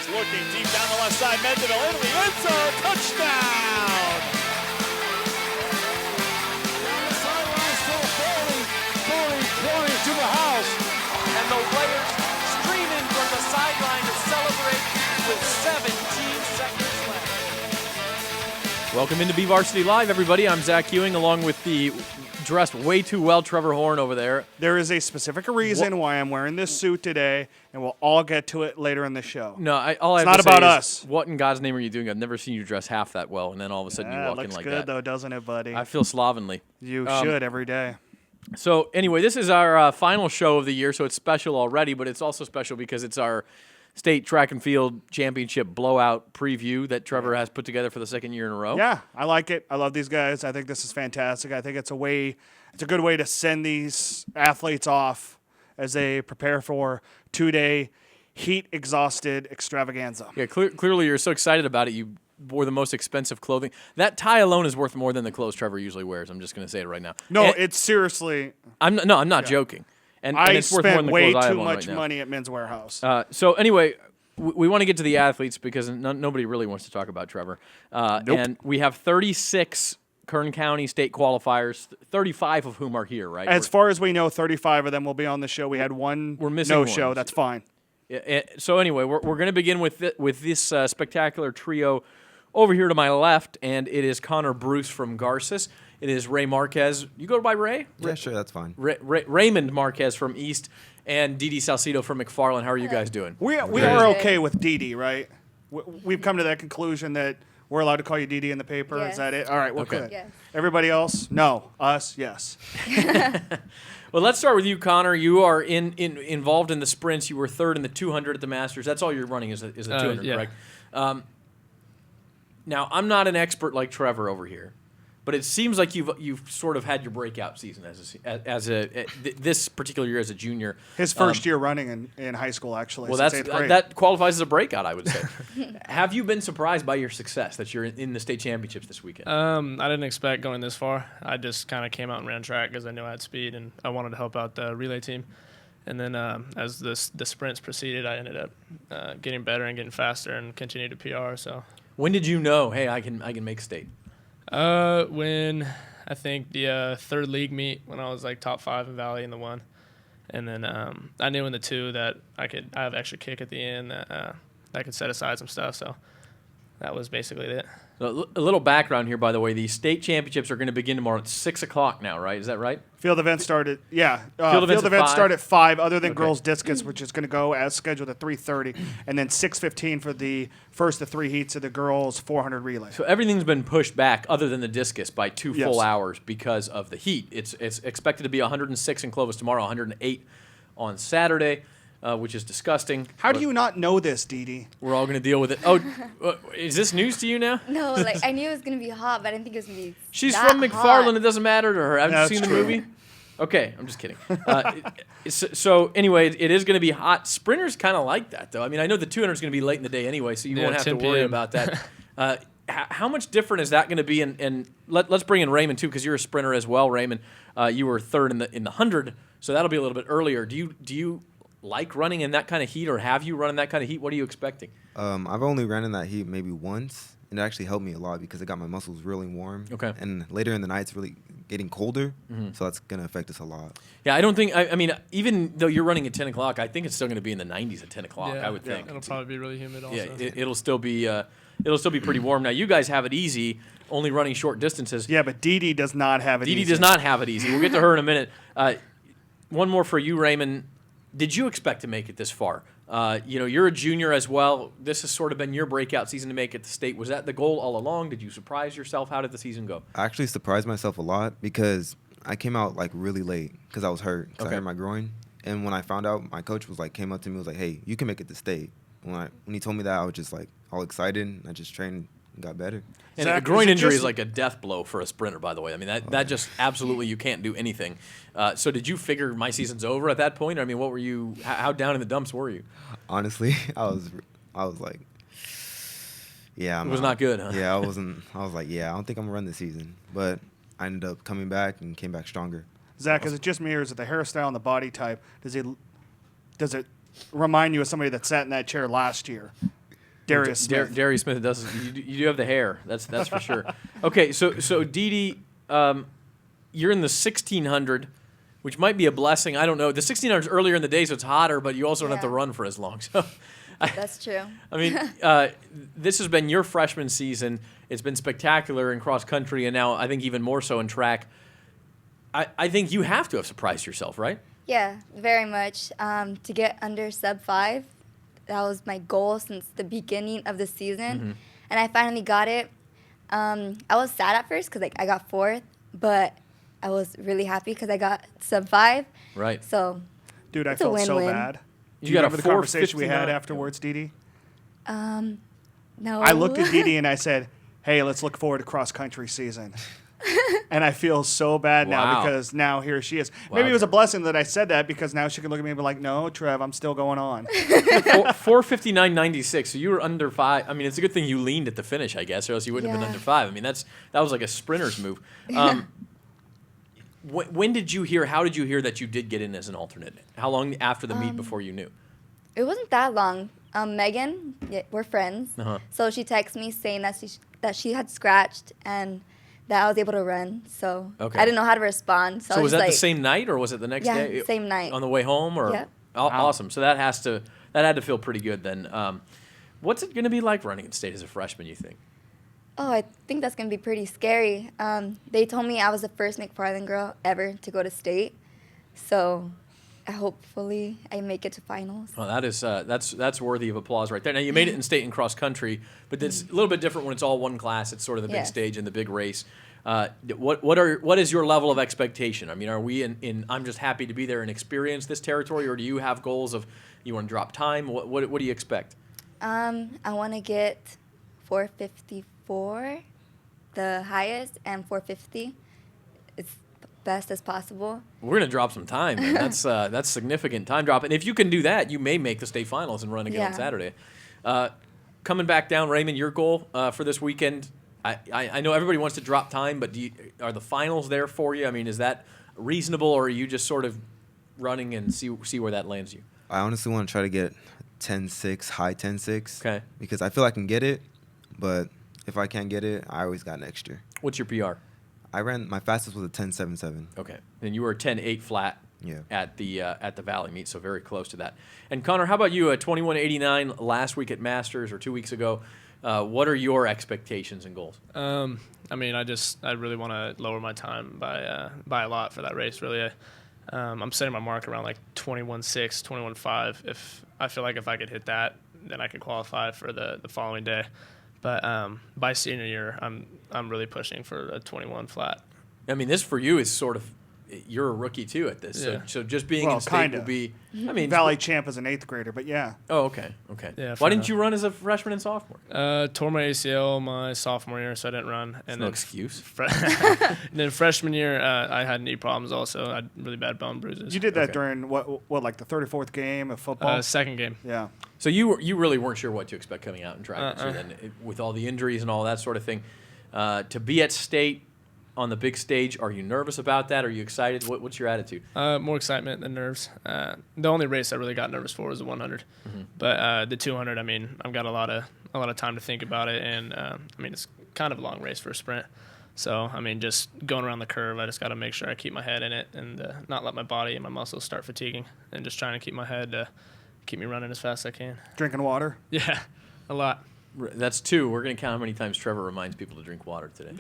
is looking deep down the left side. Mendeville into the end zone. Touchdown! Down the sideline, still 40, 20 to the house. And the players streaming from the sideline to celebrate with 17 seconds left. Welcome into BVarsity Live, everybody. I'm Zach Ewing, along with the dressed way too well Trevor Horn over there. There is a specific reason why I'm wearing this suit today, and we'll all get to it later in the show. No, It's not about us. What in God's name are you doing? I've never seen you dress half that well, and then all of a sudden you walk in looks like good, that. though, doesn't it, buddy? I feel slovenly. You should every day. So anyway, this is our final show of the year, so it's special already, but it's also special because it's our state track and field championship blowout preview that Trevor has put together for the second year in a row. Yeah, I like it. I love these guys. I think this is fantastic. I think it's a good way to send these athletes off as they prepare for two-day heat-exhausted extravaganza. Yeah, clearly you're so excited about it. You wore the most expensive clothing. That tie alone is worth more than the clothes Trevor usually wears. I'm just going to say it right now. No, and it's seriously. I'm not joking. And I it's worth more than spent the way clothes I have too on much right now. money at Men's Warehouse. So anyway, we want to get to the athletes because nobody really wants to talk about Trevor. Nope. And we have 36 Kern County state qualifiers, 35 of whom are here, right? As far as we know, 35 of them will be on the show. We had one We're missing no-show. one. That's fine. So anyway, we're going to begin with this spectacular trio over here to my left, and it is Connor Bruce from Garces. It is Ray Marquez. You go by Ray? Yeah, sure, that's fine. Raymond Marquez from East, and Didi Salcido from McFarland. How are you guys doing? We are okay with Didi, right? We've come to that conclusion that we're allowed to call you Didi in the paper. Yes. Is that it? All right, we're Okay. good. Yes. Everybody else? No. Us? Yes. Well, let's start with you, Connor. You are involved in the sprints. You were third in the 200 at the Masters. That's all you're running is a 200, yeah. correct? Now, I'm not an expert like Trevor over here, but it seems like you've sort of had your breakout season this particular year as a junior. His first year running in high school, actually. Well, since eighth grade. that qualifies as a breakout, I would say. Have you been surprised by your success that you're in the state championships this weekend? I didn't expect going this far. I just kind of came out and ran track because I knew I had speed and I wanted to help out the relay team. And then as the sprints proceeded, I ended up getting better and getting faster and continued to PR. So when did you know, hey, I can make state? when I think the third league meet when I was like top 5 in Valley in the 1. And then I knew in the 2 that I have extra kick at the end that I could set aside some stuff. So that was basically it. So a little background here, by the way. The state championships are going to begin tomorrow at 6 o'clock now, right? Is that right? Field events started, Field events at 5? start at 5, other than Okay. girls discus, which is going to go as scheduled at 3:30, and then 6:15 for the first of 3 heats of the girls 400 relay. So everything's been pushed back, other than the discus, by 2 Yes. full hours because of the heat. It's expected to be 106 in Clovis tomorrow, 108 on Saturday, which is disgusting. How but do you not know this, Didi? We're all going to deal with it. Oh, is this news to you now? No, like I knew it was gonna be hot, but I didn't think it was gonna be. She's that from McFarland. hot. It doesn't matter to her. Haven't you That's seen the true. movie? Okay, I'm just kidding. So anyway, it is going to be hot. Sprinters kind of like that, though. I mean, I know the 200 is going to be late in the day anyway, so you Yeah, won't have to 10 worry p.m. about that. How much different is that going to be? And let's bring in Raymond too, because you're a sprinter as well, Raymond. You were third in the 100, so that'll be a little bit earlier. Do you like running in that kind of heat, or have you run in that kind of heat? What are you expecting? I've only ran in that heat maybe once, and it actually helped me a lot because it got my muscles really warm. Okay. And later in the night, it's really getting colder, so that's going to affect us a lot. Yeah, I don't think. I mean, even though you're running at 10 o'clock, I think it's still going to be in the 90s at 10 o'clock. I would think. It'll probably be really humid also. Yeah, it'll still be pretty warm. Now you guys have it easy, only running short distances. Yeah, but Didi does not have it Didi easy. does not have it easy. We'll get to her in a minute. One more for you, Raymond. Did you expect to make it this far? You're a junior as well. This has sort of been your breakout season to make it to state. Was that the goal all along? Did you surprise yourself? How did the season go? I actually surprised myself a lot because I came out like really late because I was hurt because Okay. I hurt my groin. And when I found out, my coach came up to me and was like, "Hey, you can make it to state." When he told me that, I was just like all excited, and I just trained and got better. And Zach, a groin is it injury just- is like a death blow for a sprinter, by the way. I mean, that just absolutely you can't do anything. So did you figure my season's over at that point? I mean, what were you? How down in the dumps were you? Honestly, I was like, yeah, It was not good, huh? Yeah, I was like, yeah, I don't think I'm gonna run this season. But I ended up coming back and came back stronger. Zach, is it just me, or is it the hairstyle and the body type? Does it remind you of somebody that sat in that chair last year? Darius Smith. Darius Smith does. You do have the hair. That's for sure. Okay, so Didi, you're in the 1600, which might be a blessing. I don't know. The 1600 is earlier in the day, so it's hotter, but you also don't have to Yeah. run for as long. So, That's true. I mean, this has been your freshman season. It's been spectacular in cross country, and now I think even more so in track. I think you have to have surprised yourself, right? Yeah, very much. To get under sub-5, that was my goal since the beginning of the season, and I finally got it. I was sad at first because I got 4th, but I was really happy because I got sub-5. Right. So, Dude, I it's a felt so win-win. bad. Do You you got a remember the conversation we had 4:59? afterwards, Didi? no. I looked at Didi and I said, hey, let's look forward to cross-country season. And I feel so bad Wow. now because now here she is. Wow. Maybe it was a blessing that I said that because now she can look at me and be like, no, Trev, I'm still going on. 4:59.96. So you were under 5. I mean, it's a good thing you leaned at the finish, I guess, or else you wouldn't have been Yeah. under 5. I mean, that was like a sprinter's move. When did you hear? How did you hear that you did get in as an alternate? How long after the meet before you knew? It wasn't that long. Megan, we're friends, Uh-huh. so she texted me saying that she had scratched and that I was able to run. So Okay. I didn't know how to respond. So, So I was was that the like, same night or was it the next Yeah, day? same night. On the way home or? Yep. Awesome. So that had to feel pretty good then. What's it going to be like running in state as a freshman? You think? Oh, I think that's gonna be pretty scary. They told me I was the first McFarland girl ever to go to state, so hopefully I make it to finals. Well, that is that's worthy of applause right there. Now you made it in state and cross country, but it's a little bit different when it's all one class. It's sort of the big Yes. stage and the big race. What is your level of expectation? I mean, are we in I'm just happy to be there and experience this territory, or do you have goals of you want to drop time? What do you expect? I want to get 454, the highest, and 450 as best as possible. We're gonna drop some time, man. That's significant time drop, and if you can do that, you may make the state finals and run again on Yeah. Saturday. Coming back down, Raymond, your goal for this weekend. I know everybody wants to drop time, but are the finals there for you? I mean, is that reasonable, or are you just sort of running and see where that lands you? I honestly want to try to get 10.6, high 10.6. Okay. Because I feel I can get it, but if I can't get it, I always got next year. What's your PR? My fastest was a 10.77. Okay, and you were 10.8 flat. Yeah. At the Valley meet, so very close to that. And Connor, how about you? 21.89 last week at Masters or 2 weeks ago. What are your expectations and goals? I mean, I really want to lower my time by a lot for that race. Really, I'm setting my mark around like 21.6, 21.5. If I feel like if I could hit that, then I could qualify for the following day. But by senior year, I'm really pushing for a 21 flat. I mean, this for you is sort of you're a rookie too at this. Yeah. So just being Well, in state kinda. will be. I mean, Valley champ as an 8th grader, but yeah. Oh, okay. Yeah, Why fair didn't enough. you run as a freshman and sophomore? Tore my ACL my sophomore year, so I didn't run. And No then excuse. and then freshman year, I had knee problems also. I had really bad bone bruises. You did that Okay. during what like the 34th game of football? Second game. Yeah. So you really weren't sure what to expect coming out in track this year, Uh-uh. then, with all the injuries and all that sort of thing. To be at state on the big stage, are you nervous about that? Are you excited? What's your attitude? More excitement than nerves. The only race I really got nervous for was the 100, but the 200, I mean, I've got a lot of time to think about it, and I mean, it's kind of a long race for a sprint. So I mean, just going around the curve, I just got to make sure I keep my head in it and not let my body and my muscles start fatiguing, and just trying to keep my head keep me running as fast as I can. Drinking water. Yeah, a lot. That's 2. We're going to count how many times Trevor reminds people to drink water today.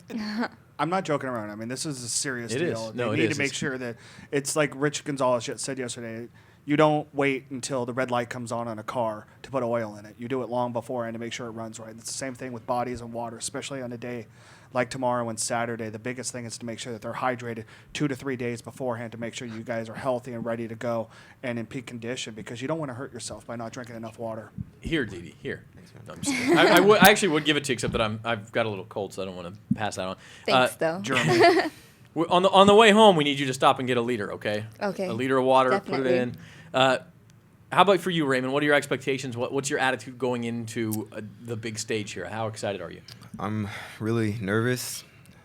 I'm not joking around. I mean, this is a serious It deal. is. No, they it need is. to make It's- sure that it's like Rich Gonzalez said yesterday. You don't wait until the red light comes on a car to put oil in it. You do it long beforehand to make sure it runs right. It's the same thing with bodies and water, especially on a day like tomorrow and Saturday. The biggest thing is to make sure that they're hydrated 2 to 3 days beforehand to make sure you guys are healthy and ready to go and in peak condition, because you don't want to hurt yourself by not drinking enough water. Here, Didi, here. No, I'm just kidding. I actually would give it to you, except that I've got a little cold, so I don't want to pass that on. Thanks, though. German. On the way home, we need you to stop and get a liter, okay? Okay. A liter of water, put Definitely. it in. How about for you, Raymond? What are your expectations? What's your attitude going into the big stage here? How excited are you? I'm really nervous,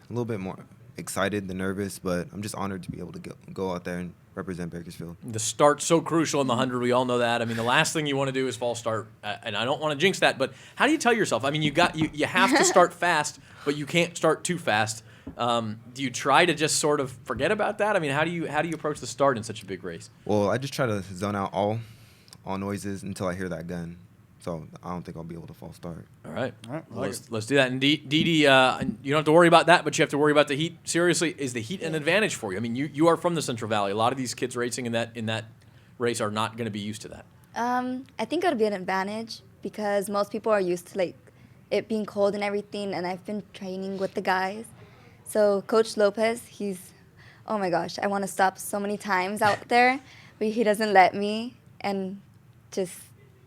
a little bit more excited than nervous, but I'm just honored to be able to go out there and represent Bakersfield. The start's so crucial in the 100. We all know that. I mean, the last thing you want to do is false start, and I don't want to jinx that. But how do you tell yourself? I mean, you have to start fast, but you can't start too fast. Do you try to just sort of forget about that? I mean, how do you approach the start in such a big race? Well, I just try to zone out all noises until I hear that gun. So I don't think I'll be able to false start. All right. Well, Let's do that. And Didi, you don't have to worry about that, but you have to worry about the heat. Seriously, is the heat an advantage for you? I mean, you are from the Central Valley. A lot of these kids racing in that race are not going to be used to that. I think it'll be an advantage because most people are used to like it being cold and everything, and I've been training with the guys. So Coach Lopez, oh my gosh, I want to stop so many times out there, but he doesn't let me, and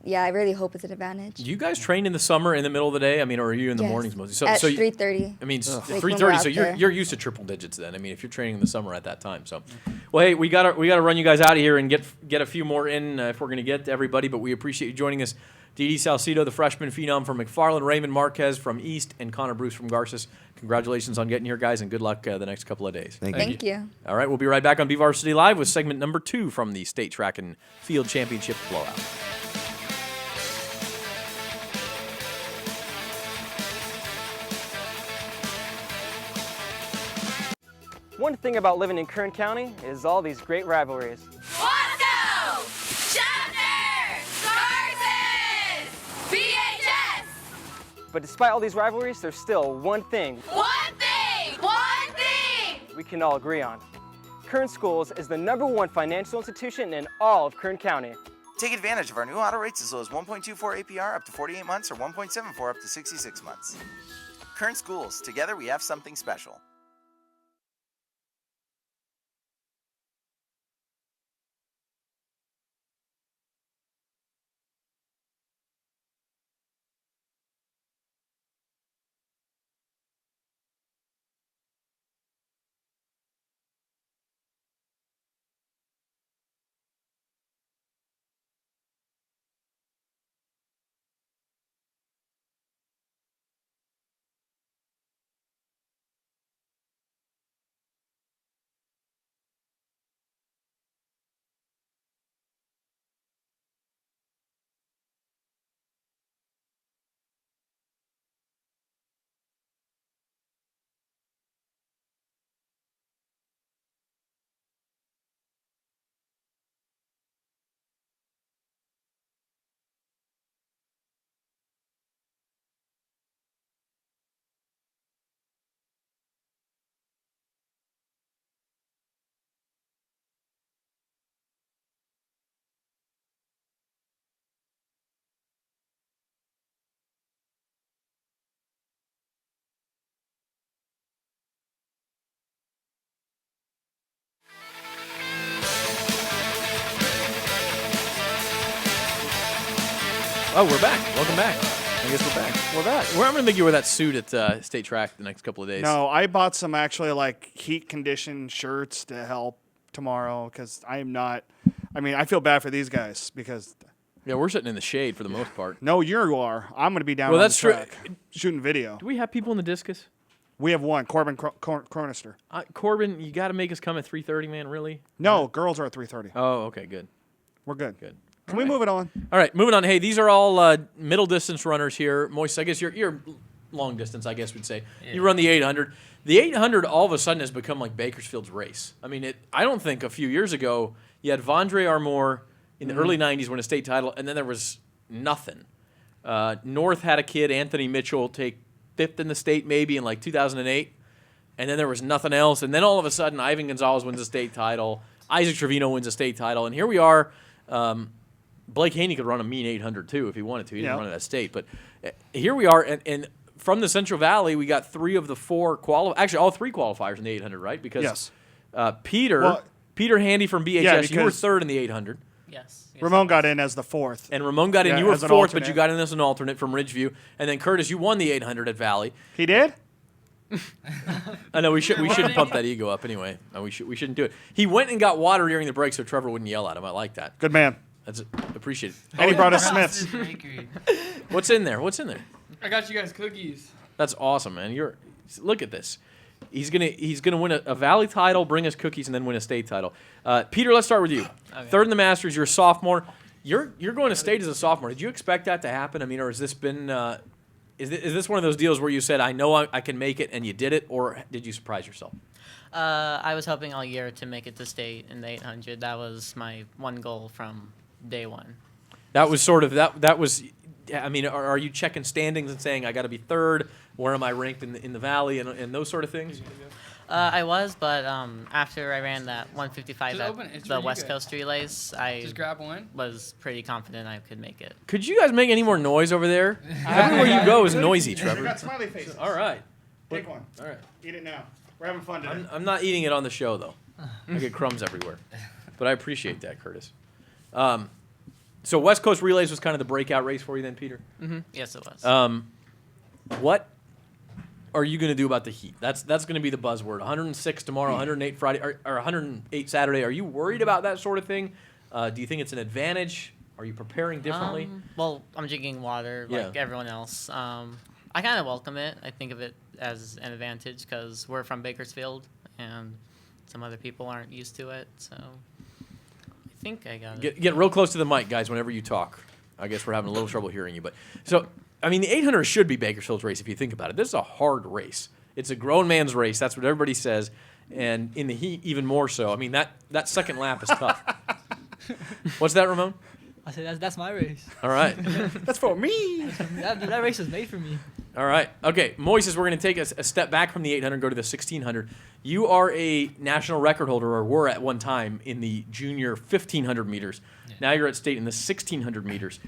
I really hope it's an advantage. Do you guys train in the summer in the middle of the day? I mean, or are you in the mornings mostly? At 3:30. I mean, Like 3:30. So there. you're used to triple digits then. I mean, if you're training in the summer at that time. So, well, hey, we gotta run you guys out of here and get a few more in if we're gonna get to everybody. But we appreciate you joining us. Didi Salcido, the freshman phenom from McFarland, Raymond Marquez from East, and Connor Bruce from Garces. Congratulations on getting here, guys, and good luck the next couple of days. Thank you. All right, we'll be right back on BVarsity Live with segment number 2 from the State Track and Field Championship Blowout. One thing about living in Kern County is all these great rivalries. Wasco! Chapter! Garces! BHS! But despite all these rivalries, there's still one thing One thing! One thing! we can all agree on. Kern Schools is the #1 financial institution in all of Kern County. Take advantage of our new auto rates as low as 1.24 APR up to 48 months or 1.74 up to 66 months. Kern Schools, together we have something special. Oh, we're back. Welcome back. I guess we're back. We're back. I'm going to make you wear that suit at State Track the next couple of days. No, I bought some actually like heat conditioned shirts to help tomorrow because I am not. I mean, I feel bad for these guys because. Yeah, we're sitting in the shade for the most part. No, you are. I'm going to be down Well, on that's the true. track shooting video. Do we have people in the discus? We have one, Corbin Cronister. Corbin, you got to make us come at 3:30, man. Really? No, girls are at 3:30. Oh, okay, good. We're good. Good. Can we move it on? All right, moving on. Hey, these are all middle distance runners here. Moise, I guess you're long distance, I guess we'd say. Yeah. You run the 800. The 800 all of a sudden has become like Bakersfield's race. I mean, I don't think a few years ago you had Vondre Armour in the early 90s win a state title, and then there was nothing. North had a kid, Anthony Mitchell, take 5th in the state maybe in like 2008, and then there was nothing else. And then all of a sudden, Ivan Gonzalez wins a state title. Isaac Trevino wins a state title. And here we are. Blake Haney could run a mean 800 too if he wanted to. He didn't run it at state. But here we are. And from the Central Valley, we got 3 of the 4 actually all 3 qualifiers in the 800, right? Because Peter Handy from BHS, you were 3rd in the 800. Yes. Ramon got in as the 4th. And Ramon got in. You were 4th, alternate. but you got in as an alternate from Ridgeview. And then Curtis, you won the 800 at Valley. He did? I know we shouldn't pump that ego up anyway. No, we shouldn't do it. He went and got water during the break so Trevor wouldn't yell at him. I like that. Good man. That's appreciated. And he brought us Smiths. What's in there? What's in there? I got you guys cookies. That's awesome, man. Look at this. He's gonna win a Valley title, bring us cookies, and then win a state title. Peter, let's start with you. Okay. Third in the Masters. You're a sophomore. You're going to state as a sophomore. Did you expect that to happen? I mean, or has this been? Is this one of those deals where you said, "I know I can make it," and you did it, or did you surprise yourself? I was hoping all year to make it to state in the 800. That was my one goal from day one. That was sort of that was. I mean, are you checking standings and saying, "I got to be third"? Where am I ranked in the Valley and those sort of things? I was, but after I ran that 155 Just at open it. It's the really West good. Coast relays, I Just grab one. was pretty confident I could make it. Could you guys make any more noise over there? Everywhere you go is noisy, We Trevor. got smiley faces. All right. Take one. All right. Eat it now. We're having fun today. I'm not eating it on the show, though. I get crumbs everywhere. But I appreciate that, Curtis. So West Coast Relays was kind of the breakout race for you then, Peter? Mm-hmm. Yes, it was. What are you going to do about the heat? That's going to be the buzzword. 106 tomorrow, 108 Friday, or 108 Saturday. Are you worried about that sort of thing? Do you think it's an advantage? Are you preparing differently? Well, I'm drinking water like everyone else. I kind of welcome it. I think of it as an advantage because we're from Bakersfield and some other people aren't used to it. So I think I got it. Get real close to the mic, guys, whenever you talk. I guess we're having a little trouble hearing you. But so, I mean, the 800 should be Bakersfield's race if you think about it. This is a hard race. It's a grown man's race. That's what everybody says. And in the heat, even more so. I mean, that second lap is tough. What's that, Ramon? I said that's my race. All right. That's for me. That race was made for me. All right. Okay, Moises, we're going to take a step back from the 800, go to the 1600. You are a national record holder, or were at one time, in the junior 1500 meters. Yeah. Now you're at state in the 1600 meters.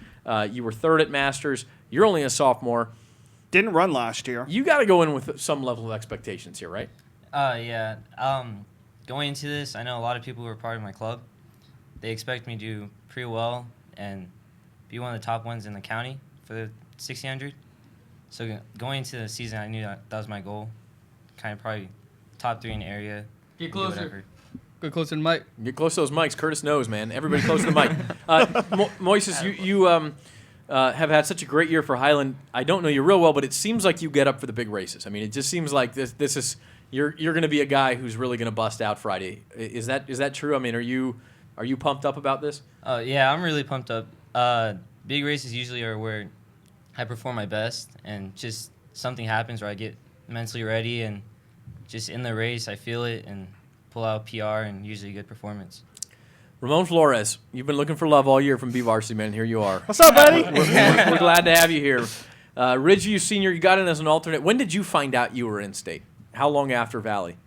You were third at Masters. You're only a sophomore. Didn't run last year. You got to go in with some level of expectations here, right? Yeah. Going into this, I know a lot of people who are part of my club. They expect me to do pretty well and be one of the top ones in the county for the 1600. So going into the season, I knew that was my goal. Kind of probably top 3 in the area. Get do closer. whatever. Get closer to the mic. Get close to those mics. Curtis knows, man. Everybody close to the mic. Moises, you have had such a great year for Highland. I don't know you real well, but it seems like you get up for the big races. I mean, it just seems like this is you're going to be a guy who's really going to bust out Friday. Is that true? I mean, are you pumped up about this? Yeah, I'm really pumped up. Big races usually are where I perform my best, and just something happens where I get mentally ready, and just in the race I feel it and pull out PR and usually a good performance. Ramon Flores, you've been looking for love all year from BVarsity, man. Here you are. What's up, buddy? We're glad to have you here. Ridgeview Senior, you got in as an alternate. When did you find out you were in state? How long after Valley?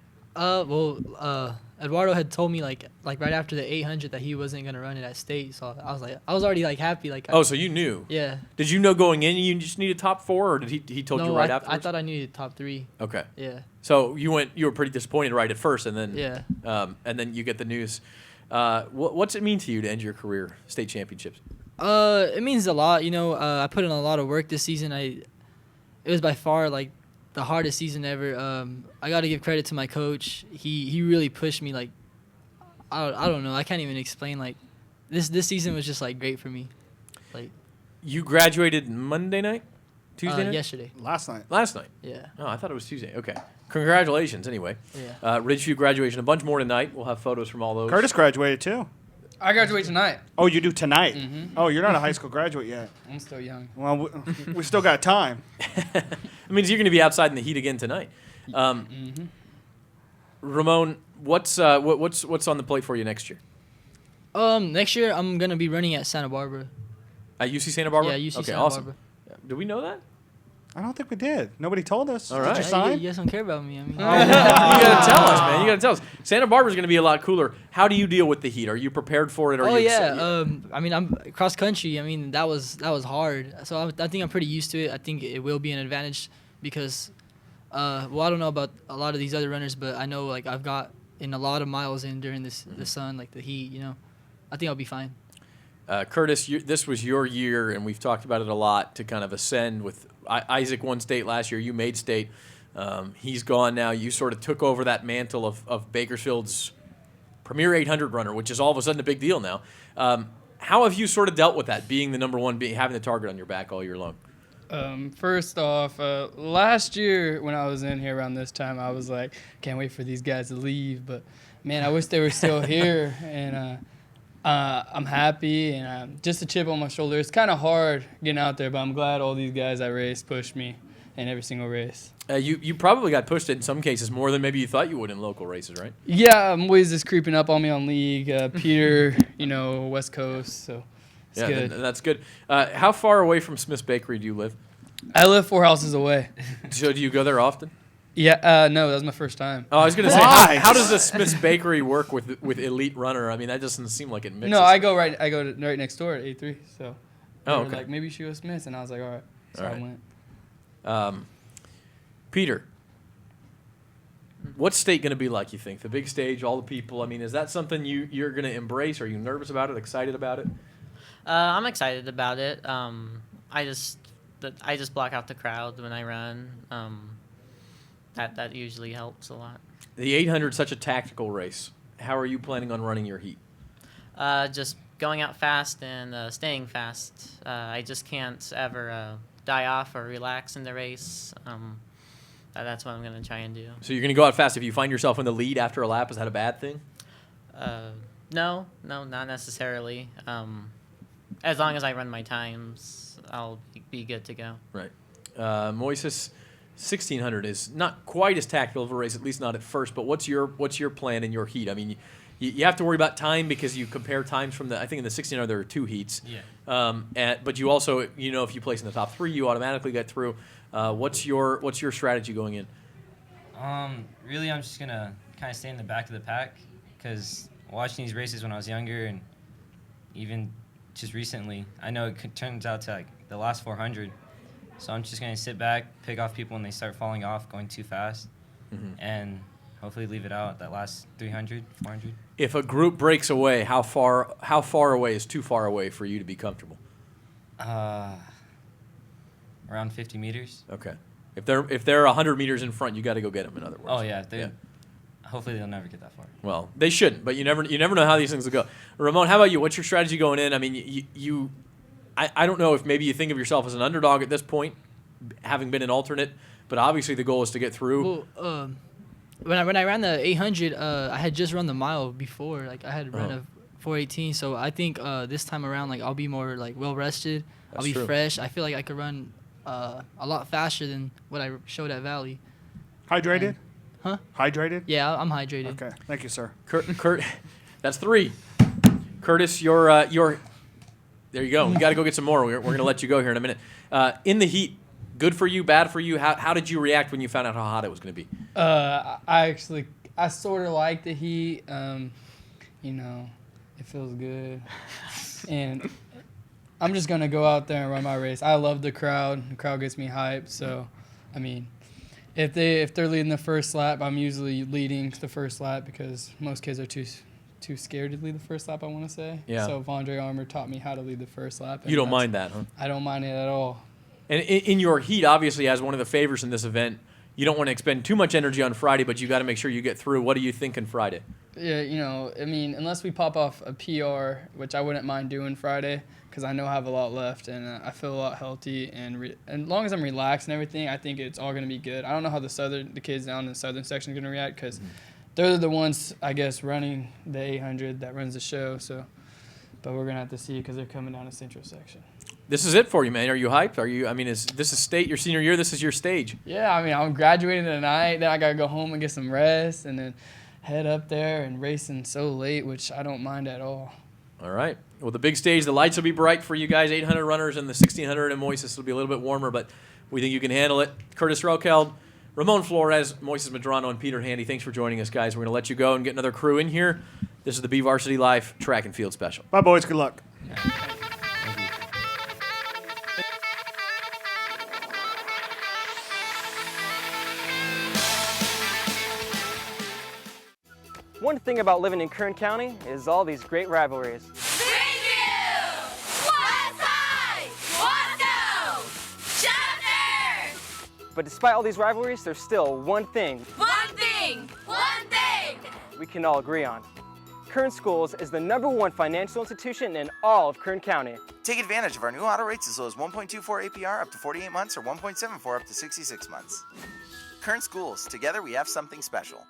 Eduardo had told me like right after the 800 that he wasn't gonna run it at state, so I was already like happy. So you knew? Yeah. Did you know going in you just needed top 4, or did he told you right after? I thought I needed top 3. Okay. Yeah. So you were pretty disappointed right at first, and then and then you get the news. What's it mean to you to end your career state championships? It means a lot. You know, I put in a lot of work this season. It was by far like the hardest season ever. I got to give credit to my coach. He really pushed me. Like, I don't know. I can't even explain. Like, this season was just like great for me. Like, you graduated Monday night, Tuesday night, yesterday, last night. Last night. Yeah. Oh, I thought it was Tuesday. Okay. Congratulations. Anyway. Yeah. Ridgeview graduation. A bunch more tonight. We'll have photos from all those. Curtis graduated too. I graduate tonight. Oh, you do tonight? Mm-hmm. Oh, you're not a high school graduate yet. I'm still young. Well, we still got time. It means you're going to be outside in the heat again tonight. Ramon, what's on the plate for you next year? Next year I'm gonna be running at Santa Barbara. At UC Santa Barbara? Yeah, UC okay, Santa awesome. Barbara. Do we know that? I don't think we did. Nobody told us. All right. Did you sign? You guys don't care about me. I mean, you gotta tell us, man. You gotta tell us. Santa Barbara's gonna be a lot cooler. How do you deal with the heat? Are you prepared for it? I mean, I'm cross country. I mean, that was hard. So I think I'm pretty used to it. I think it will be an advantage because, I don't know about a lot of these other runners, but I know like I've got in a lot of miles in during the sun, like the heat. You know, I think I'll be fine. Curtis, this was your year, and we've talked about it a lot, to kind of ascend with Isaac won state last year. You made state. He's gone now. You sort of took over that mantle of Bakersfield's premier 800 runner, which is all of a sudden a big deal now. How have you sort of dealt with that, being the number one, having the target on your back all year long? First off, last year when I was in here around this time, I was like, can't wait for these guys to leave. But, man, I wish they were still here. And I'm happy, and just a chip on my shoulder. It's kind of hard getting out there, but I'm glad all these guys I raced pushed me in every single race. You probably got pushed in some cases more than maybe you thought you would in local races, right? Yeah, Moise is creeping up on me on league. Peter, West Coast, so it's good. That's good. How far away from Smith's Bakery do you live? I live 4 houses away. So do you go there often? Yeah, no, that was my first time. Oh, I was going to say, how does the Smith's Bakery work with Elite Runner? I mean, that doesn't seem like it mixes. No, I go right next door at A3. So, okay. Like, maybe she was Smith's, and I was like, all right. So all right. I went. Peter, what's state going to be like, you think? The big stage, all the people. I mean, is that something you're going to embrace? Are you nervous about it, excited about it? I'm excited about it. I just block out the crowd when I run. That usually helps a lot. The 800 is such a tactical race. How are you planning on running your heat? Just going out fast and staying fast. I just can't ever die off or relax in the race. That's what I'm going to try and do. So you're going to go out fast. If you find yourself in the lead after a lap, is that a bad thing? No, not necessarily. As long as I run my times, I'll be good to go. Right. Moises, 1600 is not quite as tactical of a race, at least not at first. But what's your plan in your heat? I mean, you have to worry about time because you compare times from I think in the 1600 there are 2 heats. Yeah. But you also, if you place in the top 3, you automatically get through. What's your strategy going in? Really, I'm just gonna kind of stay in the back of the pack because watching these races when I was younger and even just recently, I know it turns out to like the last 400. So I'm just gonna sit back, pick off people when they start falling off, going too fast, and hopefully leave it out that last 300, 400. If a group breaks away, how far away is too far away for you to be comfortable? Around 50 meters. Okay. If they're 100 meters in front, you got to go get them. In other words. Oh yeah. Hopefully they'll never get that far. Well, they shouldn't, but you never know how these things will go. Ramon, how about you? What's your strategy going in? I mean, I don't know if maybe you think of yourself as an underdog at this point, having been an alternate, but obviously the goal is to get through. Well, when I ran the 800, I had just run the mile before. Like I had run a 4:18, so I think this time around, like I'll be more like well rested. I'll be fresh. I feel like I could run a lot faster than what I showed at Valley. Hydrated? Huh? Hydrated? Yeah, I'm hydrated. Okay, thank you, sir. Kurt, that's 3. Curtis, you're there you go. We got to go get some more. We're going to let you go here in a minute. In the heat, good for you, bad for you? How did you react when you found out how hot it was going to be? I sort of like the heat. It feels good. And I'm just going to go out there and run my race. I love the crowd. The crowd gets me hyped. So, I mean, if they're leading the first lap, I'm usually leading the first lap because most kids are too scared to lead the first lap, I want to say. Yeah. So Vondre Armour taught me how to lead the first lap. You don't mind that, huh? I don't mind it at all. And in your heat, obviously, as one of the favorites in this event, you don't want to expend too much energy on Friday, but you got to make sure you get through. What do you think on Friday? Yeah, I mean, unless we pop off a PR, which I wouldn't mind doing Friday, because I know I have a lot left, and I feel a lot healthy. And as long as I'm relaxed and everything, I think it's all going to be good. I don't know how the kids down in the southern section are going to react, because they're the ones, I guess, running the 800 that runs the show. So, but we're going to have to see because they're coming down the central section. This is it for you, man. Are you hyped? This is state, your senior year? This is your stage. Yeah, I mean, I'm graduating tonight. Then I got to go home and get some rest and then head up there and racing so late, which I don't mind at all. All right. Well, the big stage, the lights will be bright for you guys, 800 runners, and the 1600 in Moises will be a little bit warmer, but we think you can handle it. Curtis Roqueld, Ramon Flores, Moises Medrano, and Peter Handy, thanks for joining us, guys. We're going to let you go and get another crew in here. This is the BVarsity Live Track and Field Special. Bye, boys. Good luck. One thing about living in Kern County is all these great rivalries. But despite all these rivalries, there's still one thing we can all agree on. Kern Schools is the #1 financial institution in all of Kern County. Take advantage of our new auto rates as low as 1.24 APR up to 48 months or 1.74 up to 66 months. Kern Schools, together we have something special.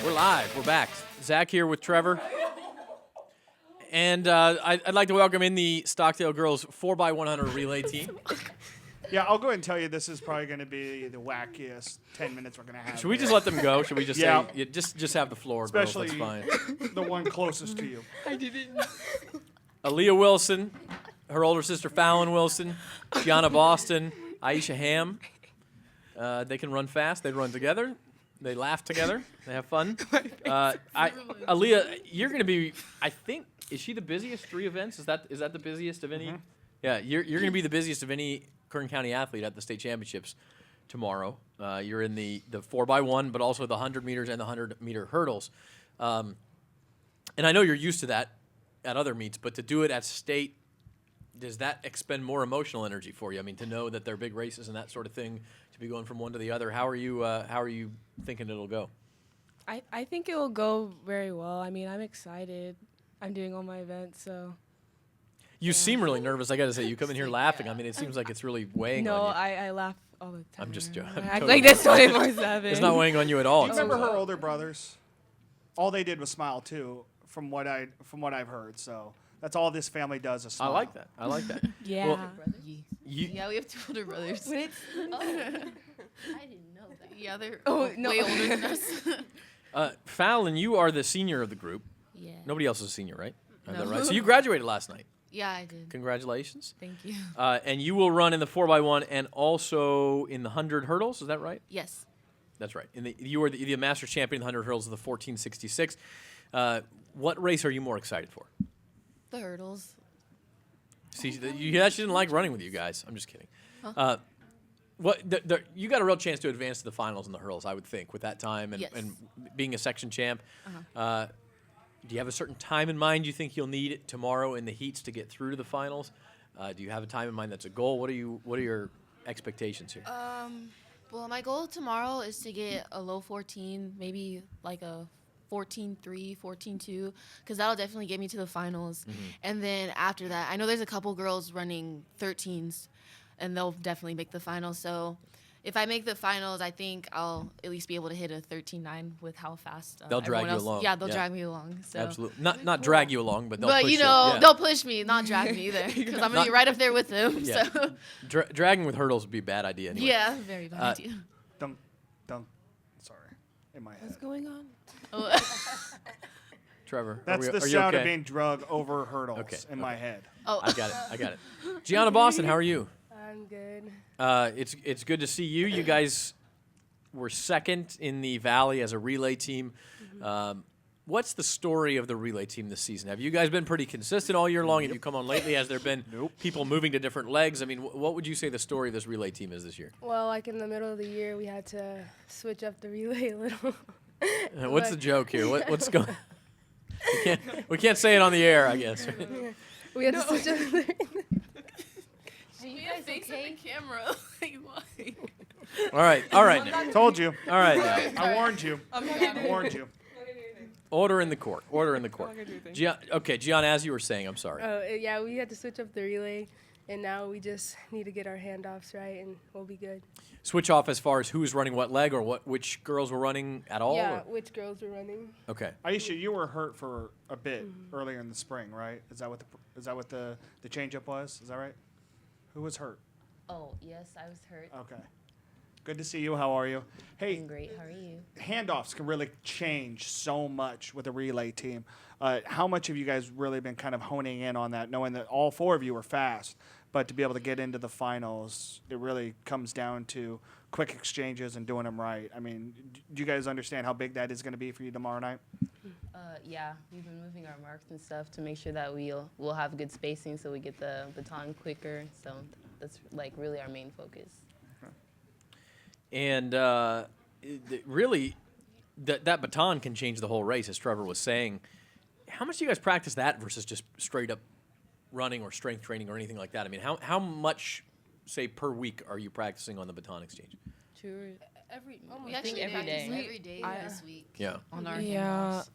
We're live. We're back. Zach here with Trevor. And I'd like to welcome in the Stockdale girls 4x100 relay team. Yeah, I'll go ahead and tell you this is probably going to be the wackiest 10 minutes we're going to have. Should we just let them go? Should we just Yeah. say, just have the floor, Especially girls, that's fine. the one closest to you. I didn't. Aaliyah Wilson, her older sister Fallon Wilson, Gianna Boston, Aisha Ham. They can run fast. They run together. They laugh together. They have fun. Aaliyah, you're going to be, I think, is she the busiest 3 events? Is that the busiest of any? Mm-hmm. Yeah, you're going to be the busiest of any Kern County athlete at the state championships tomorrow. You're in the 4x1, but also the 100 meters and the 100-meter hurdles. And I know you're used to that at other meets, but to do it at state, does that expend more emotional energy for you? I mean, to know that they're big races and that sort of thing, to be going from one to the other. How are you thinking it'll go? I think it will go very well. I mean, I'm excited. I'm doing all my events, so. You seem really nervous. I got to say, you come in here laughing. I mean, it seems like it's really weighing No, on you. I laugh all the time. I'm just joking. I act like this 24/7. It's not weighing on you at all. Do you remember her older brothers? All they did was smile too, from what I've heard. So that's all this family does is smile. I like that. I like that. Yeah. Well, Yeah, we have 2 older brothers. But it's, I didn't know that. Yeah, they're no. way older than us. Fallon, you are the senior of the group. Yeah. Nobody else is a senior, right? I have No. that right? So you graduated last night. Yeah, I did. Congratulations. Thank you. And you will run in the 4x1 and also in the 100 hurdles. Is that right? Yes. That's right. You are the master champion in the 100 hurdles of the 1466. What race are you more excited for? The hurdles. See, you actually didn't like running with you guys. I'm just kidding. Huh? You got a real chance to advance to the finals in the hurdles, I would think, with that time and, Yes. and being a section champ. Uh-huh. Do you have a certain time in mind you think you'll need tomorrow in the heats to get through to the finals? Do you have a time in mind that's a goal? What are your expectations here? Well, my goal tomorrow is to get a low 14, maybe like a 14.3, 14.2, because that'll definitely get me to the finals. Mm-hmm. And then after that, I know there's a couple girls running 13s, and they'll definitely make the finals. So if I make the finals, I think I'll at least be able to hit a 13.9 with how fast They'll drag everyone you else. along. Yeah, they'll drag me along. So. Absolutely. Not drag you along, but they'll push But, you. yeah. They'll push me, not drag me either, because I'm going to be right up there with them. Yeah. So. Dragging with hurdles would be a bad idea anyway. Yeah, very bad idea. Sorry, in my head. What's going on? Trevor, That's are the you sound okay? of being drugged over hurdles in my head. Oh, I got it. Gianna Boston, how are you? I'm good. It's good to see you. You guys were second in the Valley as a relay team. what's the story of the relay team this season? Have you guys been pretty consistent all year long? Have you come on lately? Has there been people moving to different legs? I mean, what would you say the story of this relay team is this year? Well, like in the middle of the year, we had to switch up the relay a little. What's the joke here? What's going? We can't say it on the air, I guess. We had to switch up. Are you guys okay? The camera. All right. Told you. All right. Now. I warned you. I warned you. Order in the court. Okay, Gian, as you were saying, I'm sorry. Yeah, we had to switch up the relay, and now we just need to get our handoffs right, and we'll be good. Switch off as far as who's running what leg, or which girls were running at all? Yeah, or? which girls were running. Okay. Aisha, you were hurt for a bit earlier in the spring, right? Is that what the changeup was? Is that right? Who was hurt? Oh, yes, I was hurt. Okay. Good to see you. How are you? Hey, I'm great. How are you? Handoffs can really change so much with a relay team. How much have you guys really been kind of honing in on that, knowing that all 4 of you are fast, but to be able to get into the finals, it really comes down to quick exchanges and doing them right. I mean, do you guys understand how big that is going to be for you tomorrow night? Yeah, we've been moving our marks and stuff to make sure that we'll have good spacing so we get the baton quicker. So that's like really our main focus. And really, that baton can change the whole race, as Trevor was saying. How much do you guys practice that versus just straight up running or strength training or anything like that? I mean, how much, say, per week are you practicing on the baton exchange? We actually every day. Every day this week. Yeah. On our handoffs,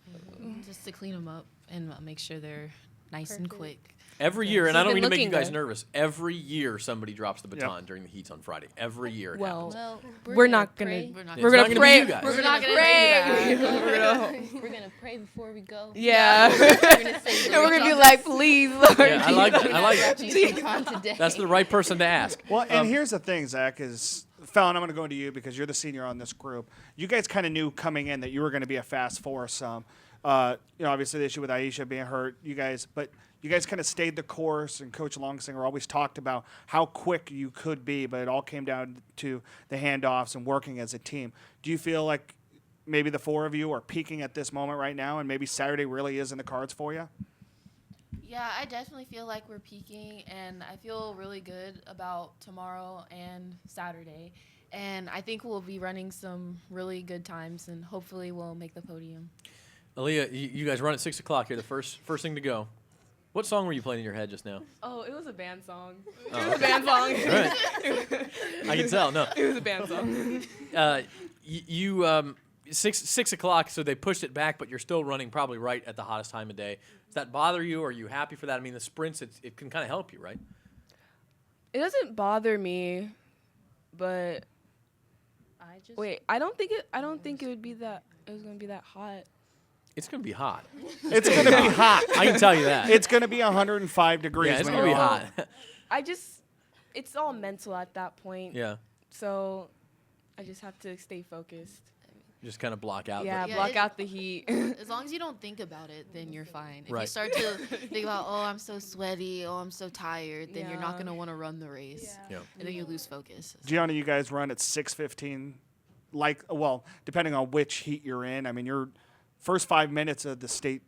just to clean them up and make sure they're nice and quick. Every year, and I don't mean to make you guys nervous, every year somebody drops the baton during the heats on Friday. Every year it happens. Well, we're not going to. We're going to pray. We're not going to pray. We're going to pray before we go. Yeah. We're going to say, we're going to be like, please, Lord. Yeah, I like that. That's the right person to ask. Well, and here's the thing, Zach, is Fallon, I'm going to go to you because you're the senior on this group. You guys kind of knew coming in that you were going to be a fast foursome. Obviously the issue with Aisha being hurt, you guys kind of stayed the course, and Coach Longsinger always talked about how quick you could be, but it all came down to the handoffs and working as a team. Do you feel like maybe the 4 of you are peaking at this moment right now, and maybe Saturday really is in the cards for you? Yeah, I definitely feel like we're peaking, and I feel really good about tomorrow and Saturday. And I think we'll be running some really good times, and hopefully we'll make the podium. Aaliyah, you guys run at 6 o'clock. You're the first thing to go. What song were you playing in your head just now? Oh, it was a band song. Oh, It was a band song. Right. I can tell. No. It was a band song. You 6 o'clock, so they pushed it back, but you're still running probably right at the hottest time of day. Does that bother you? Are you happy for that? I mean, the sprints, it can kind of help you, right? It doesn't bother me, but I don't think it would be that. It was gonna be that hot. It's going to be hot. It's going to be hot. I can tell you that. It's going to be 105 degrees. Yeah, it's when going to be you're hot. It's all mental at that point. Yeah. So I just have to stay focused. Just kind of block out. Block out the heat. As long as you don't think about it, then you're fine. If you start to think about, oh, I'm so sweaty, oh, I'm so tired, then you're not going to want to run the race. Yeah. And then you lose focus. Gianna, you guys run at 6:15. Depending on which heat you're in. I mean, your first 5 minutes of the state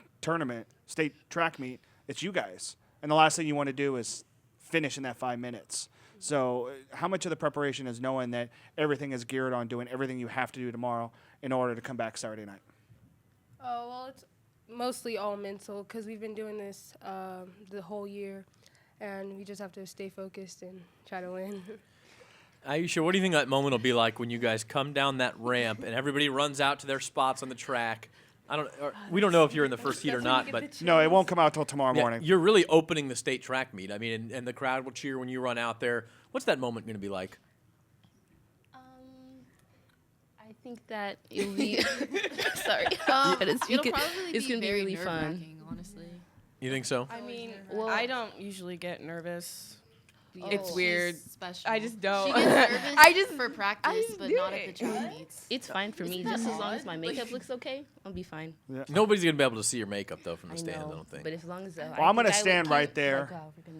track meet, it's you guys. And the last thing you want to do is finish in that 5 minutes. So how much of the preparation is knowing that everything is geared on doing everything you have to do tomorrow in order to come back Saturday night? Oh, well, it's mostly all mental because we've been doing this the whole year, and we just have to stay focused and try to win. Aisha, what do you think that moment will be like when you guys come down that ramp and everybody runs out to their spots on the track? We don't know if you're in the first heat or not, but no, it won't come out till tomorrow morning. You're really opening the state track meet. I mean, and the crowd will cheer when you run out there. What's that moment going to be like? I think that it'll be sorry, but it's gonna be really fun. Honestly, you think so? I mean, well, I don't usually get nervous. Oh, it's weird. Special. I just don't. She gets nervous for practice, but not at the track meets. It's fine for me. Just as long as my makeup looks okay, I'll be fine. Yeah. Nobody's going to be able to see your makeup, though, from the stand, I don't think. But as long as I'm going to stand right there.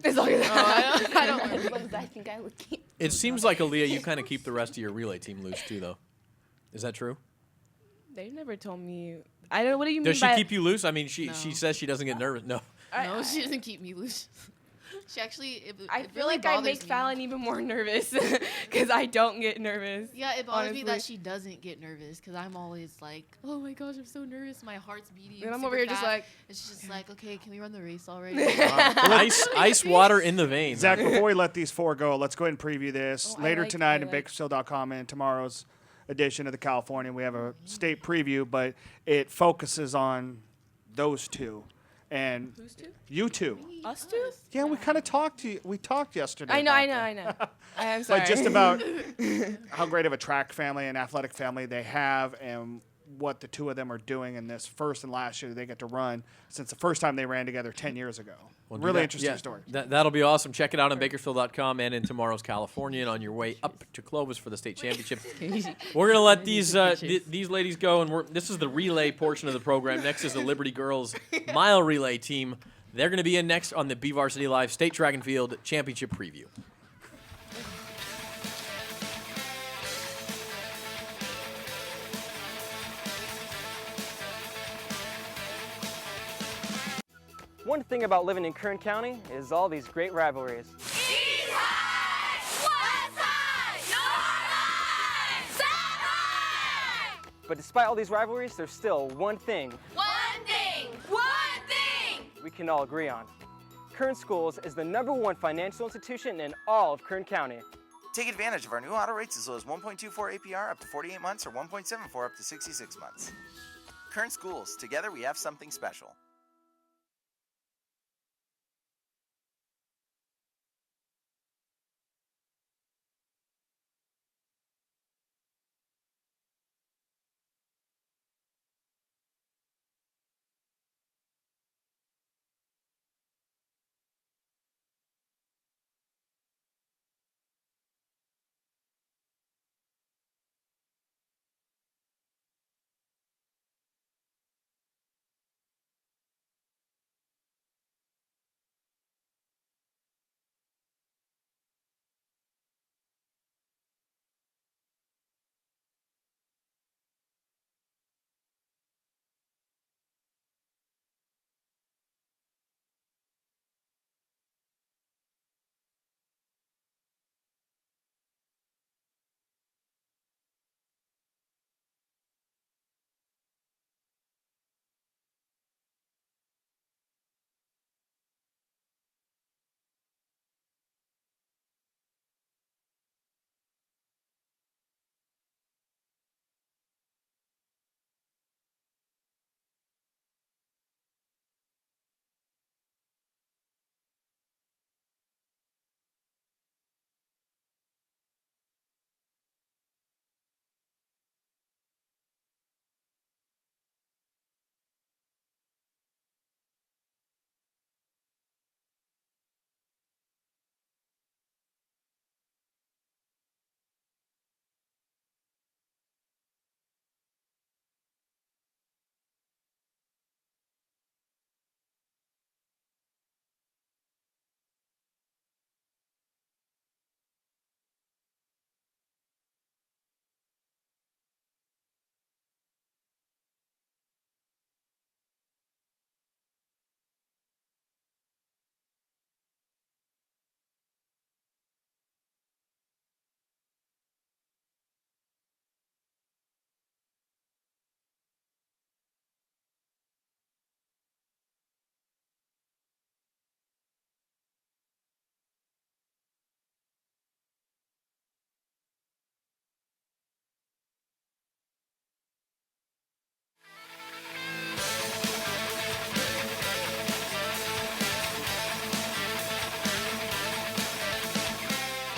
As long as as long as I think I look cute. It seems like, Aaliyah, you kind of keep the rest of your relay team loose, too, though. Is that true? They never told me. I don't. What do you mean? Does she by keep you loose? I mean, she No. says she doesn't get nervous. No. No, she doesn't keep me loose. She actually, I it feel really like I bothers make me. Fallon even more nervous because I don't get nervous. Yeah, it bothers me that honestly. she doesn't get nervous because I'm always like, oh my gosh, I'm so nervous. My heart's beating. And I'm super over here just fast. like, and she's just like, okay, can we run the race already? Ice water in the veins. Zach, before we let these four go, let's go ahead and preview this. Oh, Later I tonight in like- Bakersfield.com and tomorrow's edition of the Californian, we have a state preview, but it focuses on those two. And Who's two? you two. Us two? Yeah, we kind of talked to you. We talked yesterday. I know. about I am sorry. But just about how great of a track family and athletic family they have and what the two of them are doing in this first and last year they get to run since the first time they ran together 10 years ago. Well, do really that. interesting Yeah, story. That'll be awesome. Check it out on Bakersfield.com and in tomorrow's Californian on your way up to Clovis for the state championship. We're gonna let these these ladies go, and this is the relay portion of the program. Next is the Liberty Girls mile relay team. They're gonna be in next on the BVarsity Live State Track and Field Championship preview. One thing about living in Kern County is all these great rivalries. East High! West High! North High! South High! But despite all these rivalries, there's still one thing One thing! One thing! we can all agree on. Kern Schools is the #1 financial institution in all of Kern County. Take advantage of our new auto rates as low as 1.24 APR up to 48 months or 1.74 up to 66 months. Kern Schools, together we have something special.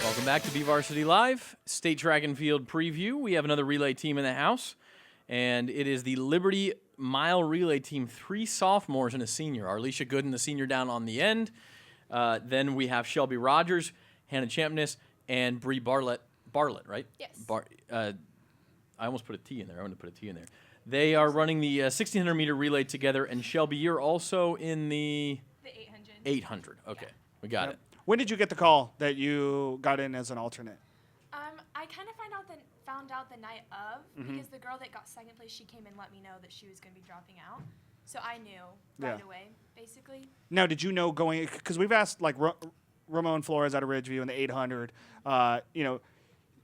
Welcome back to BVarsity Live, State Track and Field Preview. We have another relay team in the house, and it is the Liberty Mile Relay Team, 3 sophomores and a senior. Arlisha Gooden, the senior, down on the end. Then we have Shelby Rogers, Hannah Champness, and Bree Bartlett, right? Yes. I almost put a T in there. I want to put a T in there. They are running the 1,600-meter relay together, and Shelby, you're also in the 800. 800. Okay, we got Yep. it. When did you get the call that you got in as an alternate? I kind of found out the night of Mhm. because the girl that got second place, she came and let me know that she was going to be dropping out. So I knew Yeah. right away, basically. Now, did you know going, because we've asked like Ramon Flores out of Ridgeview in the 800, you know,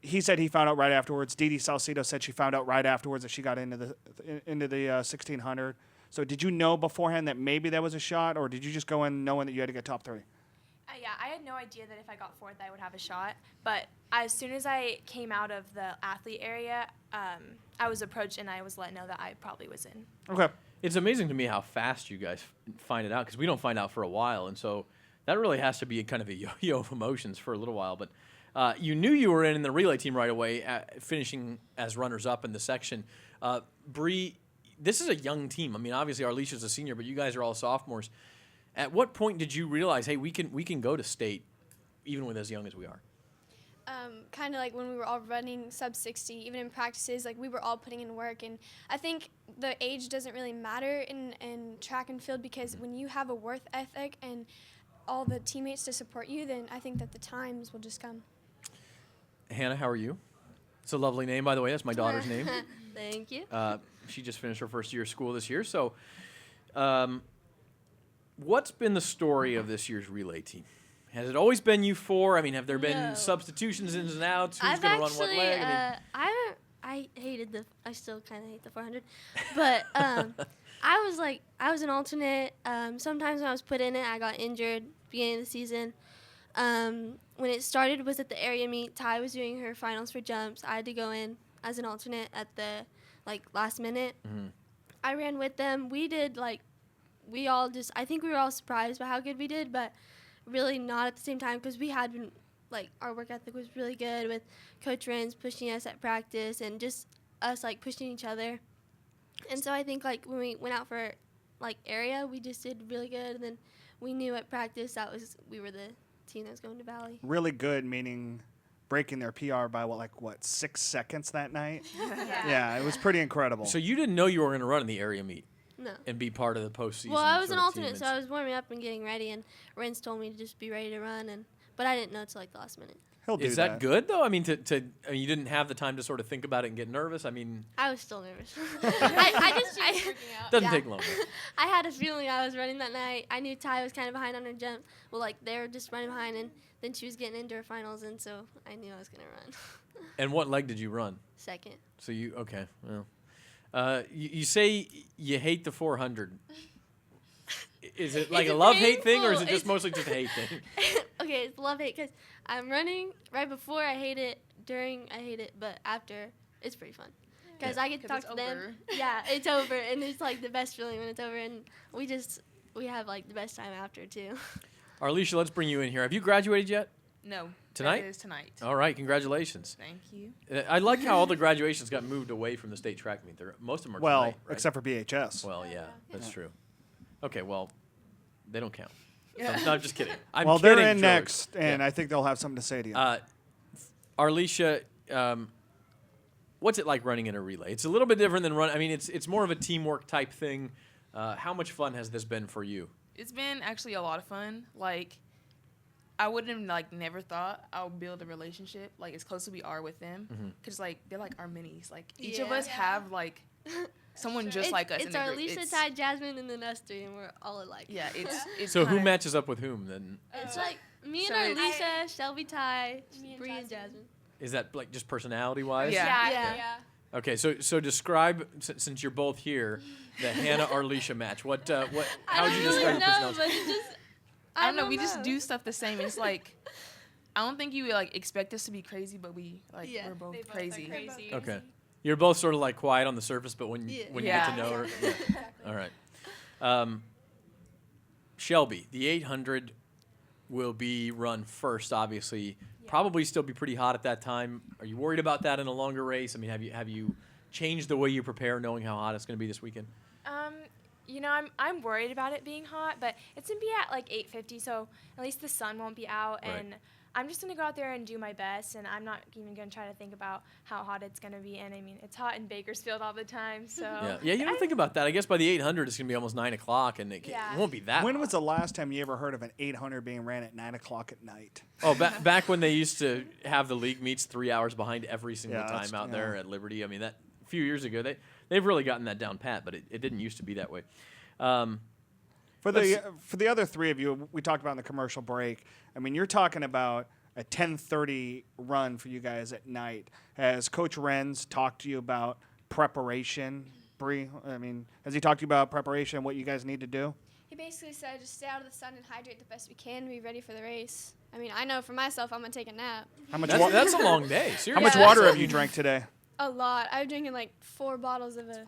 he said he found out right afterwards. Dee Dee Salcido said she found out right afterwards that she got into the 1600. So did you know beforehand that maybe that was a shot, or did you just go in knowing that you had to get top 3? Yeah, I had no idea that if I got fourth, I would have a shot. But as soon as I came out of the athlete area, I was approached and I was let know that I probably was in. Okay. It's amazing to me how fast you guys find it out because we don't find out for a while, and so that really has to be kind of a yo-yo of emotions for a little while. But you knew you were in the relay team right away, finishing as runners-up in the section. Bree, this is a young team. I mean, obviously Arlisha's a senior, but you guys are all sophomores. At what point did you realize, hey, we can go to state even with as young as we are? Kind of like when we were all running sub 60, even in practices, like we were all putting in work. And I think the age doesn't really matter in track and field because when you have a work ethic and all the teammates to support you, then I think that the times will just come. Hannah, how are you? It's a lovely name, by the way. That's my daughter's name. Thank you. She just finished her first year of school this year. So what's been the story of this year's relay team? Has it always been you four? I mean, have there been substitutions, ins and outs? Who's going to run what leg? I still kind of hate the 400, but I was an alternate. Sometimes when I was put in it, I got injured beginning of the season. When it started was at the area meet. Ty was doing her finals for jumps. I had to go in as an alternate at the last minute. Mm-hmm. I ran with them. We did I think we were all surprised by how good we did, but really not at the same time because we had been our work ethic was really good with Coach Renz pushing us at practice and just us pushing each other. And so I think when we went out for area, we just did really good. And then we knew at practice we were the team that was going to Valley. Really good, meaning breaking their PR by 6 seconds that night? Yeah, it was pretty incredible. So you didn't know you were going to run in the area meet? No. And be part of the postseason? Well, I was an alternate, so I was warming up and getting ready, and Renz told me to just be ready to run, but I didn't know until the last minute. Is that good though? I mean, you didn't have the time to sort of think about it and get nervous. I mean, I was still nervous. Doesn't take long. I had a feeling I was running that night. I knew Ty was kind of behind on her jump. Well, they were just running behind, and then she was getting into her finals, and so I knew I was gonna run. And what leg did you run? Second. So okay, well, you say you hate the 400. Is it a love-hate thing, or is it just mostly just a hate thing? Okay, it's love-hate because I'm running right before I hate it, during I hate it, but after it's pretty fun because I get to talk to them. Yeah, it's over, and it's the best feeling when it's over, and we have the best time after too. Arlisha, let's bring you in here. Have you graduated yet? No. Tonight? That is tonight. All right, congratulations. Thank you. I like how all the graduations got moved away from the state track meet. Most of them are tonight, right? except for BHS. Well, yeah, that's true. Okay, well, they don't count. No, I'm just kidding. They're in next, and I think they'll have something to say to you. Arlisha, what's it like running in a relay? It's a little bit different than I mean, it's more of a teamwork type thing. How much fun has this been for you? It's been actually a lot of fun. I wouldn't have never thought I would build a relationship as close as we are with them, because they're our minis. Each of us have someone just like us. It's Arlisha, Ty, Jasmine, and then us three, and we're all alike. Yeah, it's. So who matches up with whom then? It's me and Arlisha, Shelby, Ty, Bree, and Jasmine. Is that just personality wise? Yeah. Okay, so describe, since you're both here, the Hannah Arlisha match. How would you describe your personality? I don't know. We just do stuff the same. It's I don't think you would expect us to be crazy, but we're both crazy. Okay, you're both sort of quiet on the surface, but when you get to know her, all right. Shelby, the 800 will be run first, obviously. Probably still be pretty hot at that time. Are you worried about that in a longer race? I mean, have you changed the way you prepare, knowing how hot it's going to be this weekend? I'm worried about it being hot, but it's gonna be at 8:50, so at least the sun won't be out, Right. and I'm just going to go out there and do my best, and I'm not even going to try to think about how hot it's going to be. And, I mean, it's hot in Bakersfield all the time. So Yeah, you don't think about that. I guess by the 800, it's going to be almost 9 o'clock, and it won't be that When hot. was the last time you ever heard of an 800 being ran at 9 o'clock at night? Oh, back when they used to have the league meets 3 hours behind every single Yeah, time out there at Liberty. I mean, that a few years ago, they've really gotten that down pat, but it didn't used to be that way. For the other three of you, we talked about in the commercial break. I mean, you're talking about a 10:30 run for you guys at night. Has Coach Renz talked to you about preparation, Bree? I mean, has he talked to you about preparation, what you guys need to do? He basically said just stay out of the sun and hydrate the best we can and be ready for the race. I mean, I know for myself, I'm going to take a nap. How much that's a long day. Seriously. How much water have you drank today? A lot. I'm drinking like 4 bottles of a...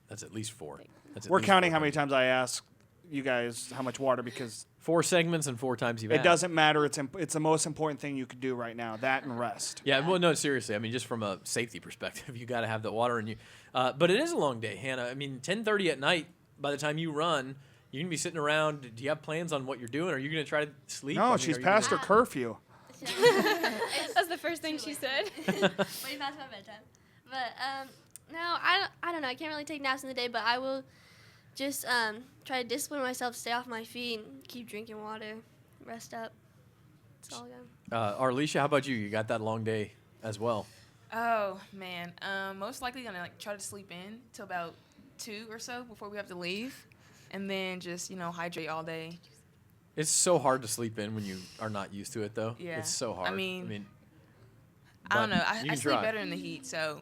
That's at least 4. We're counting how many times I ask you guys how much water because 4 segments and 4 times you've it had. doesn't matter. It's the most important thing you could do right now. That and rest. Yeah, well, no, seriously. I mean, just from a safety perspective, you got to have the water in you. But it is a long day, Hannah. I mean, 10:30 at night. By the time you run, you're gonna be sitting around. Do you have plans on what you're doing? Are you gonna try to sleep? No, I mean, she's are you past her gonna- curfew. That's the first thing she said. Way past my bedtime. But no, I don't know. I can't really take naps in the day, but I will just try to discipline myself, stay off my feet, and keep drinking water, rest up. That's all I got. Arlisha, how about you? You got that long day as well. Oh man, most likely gonna try to sleep in till about 2 or so before we have to leave, and then just hydrate all day. It's so hard to sleep in when you are not used to it, though. Yeah, It's so hard. I mean but I don't know. you I can sleep try. better in the heat, so.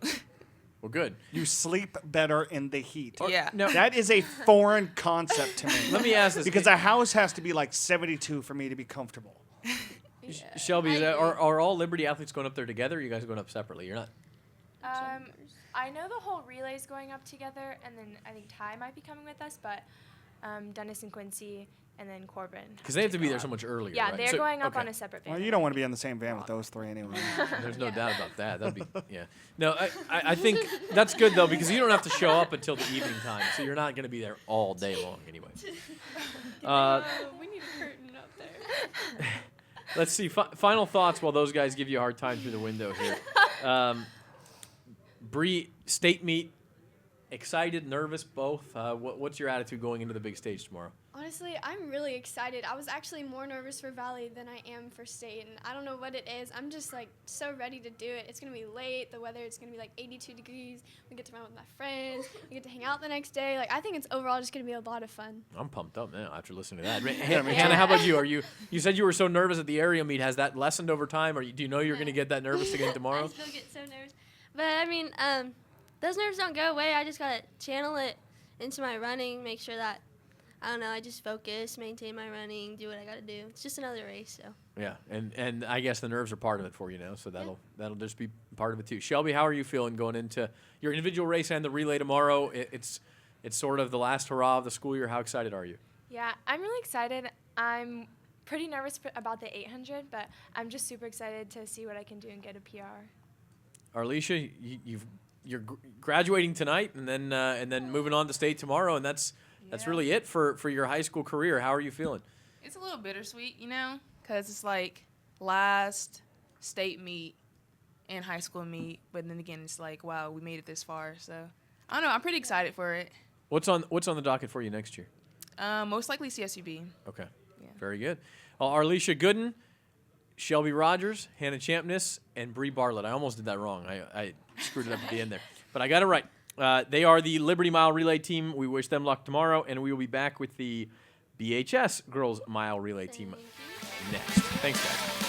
Well, good. You sleep better in the heat. Yeah. No. That is a foreign concept to me. Let me ask this. Because a house has to be like 72 for me to be comfortable. Shelby, are all Liberty athletes going up there together, or are you guys going up separately? You're not. I know the whole relay is going up together, and then I think Ty might be coming with us, but Dennis and Quincy, and then Corbin. Because they have to be there so much earlier. Yeah, right? they're So- going up okay. on a separate van. Well, you don't want to be in the same van with those three anyway. There's no doubt about that. That'd be No, I think that's good though because you don't have to show up until the evening time, so you're not going to be there all day long anyway. We need a curtain up there. Let's see. Final thoughts while those guys give you a hard time through the window here. Bree, state meet. Excited, nervous, both. What's your attitude going into the big stage tomorrow? Honestly, I'm really excited. I was actually more nervous for Valley than I am for state, and I don't know what it is. I'm just like so ready to do it. It's gonna be late. The weather is gonna be like 82 degrees. We get to run with my friends. We get to hang out the next day. Like I think it's overall just gonna be a lot of fun. I'm pumped up now after listening to that. Hannah, how about you? You said you were so nervous at the area meet. Has that lessened over time, or do you know you're going to get that nervous again I tomorrow? still get so nervous. But I mean, those nerves don't go away. I just gotta channel it into my running, make sure that I just focus, maintain my running, do what I gotta do. It's just another race, so. Yeah, and I guess the nerves are part of it for you now, so that'll just be part of it too. Shelby, how are you feeling going into your individual race and the relay tomorrow? It's sort of the last hurrah of the school year. How excited are you? Yeah, I'm really excited. I'm pretty nervous about the 800, but I'm just super excited to see what I can do and get a PR. Arlisha, you're graduating tonight, and then moving on to state tomorrow, and that's really it for your high school career. How are you feeling? It's a little bittersweet, because it's like last state meet and high school meet, but then again, it's like, wow, we made it this far. So I don't know. I'm pretty excited for it. What's on the docket for you next year? Most likely CSUB. Okay. Yeah. Very good. Arlisha Gooden, Shelby Rogers, Hannah Champness, and Bree Bartlett. I almost did that wrong. I screwed it up at the end there. But I got it right. They are the Liberty Mile Relay team. We wish them luck tomorrow, and we will be back with the BHS Girls Mile Relay team next. Thanks, guys.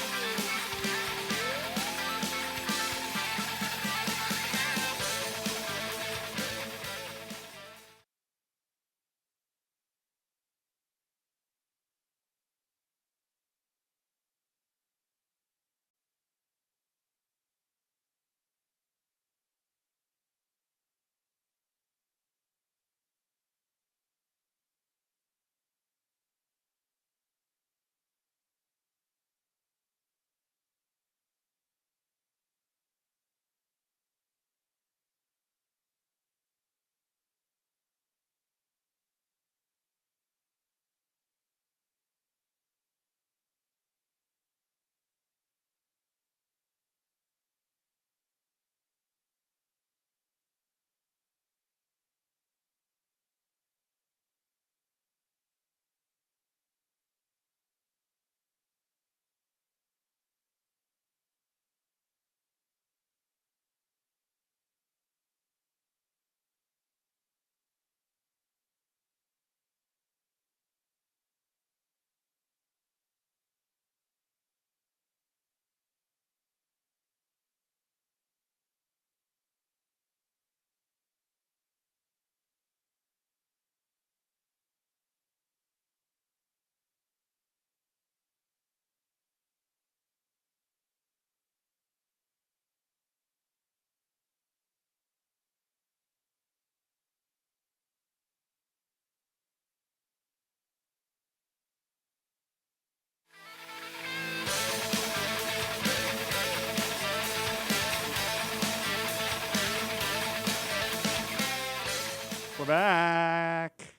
back.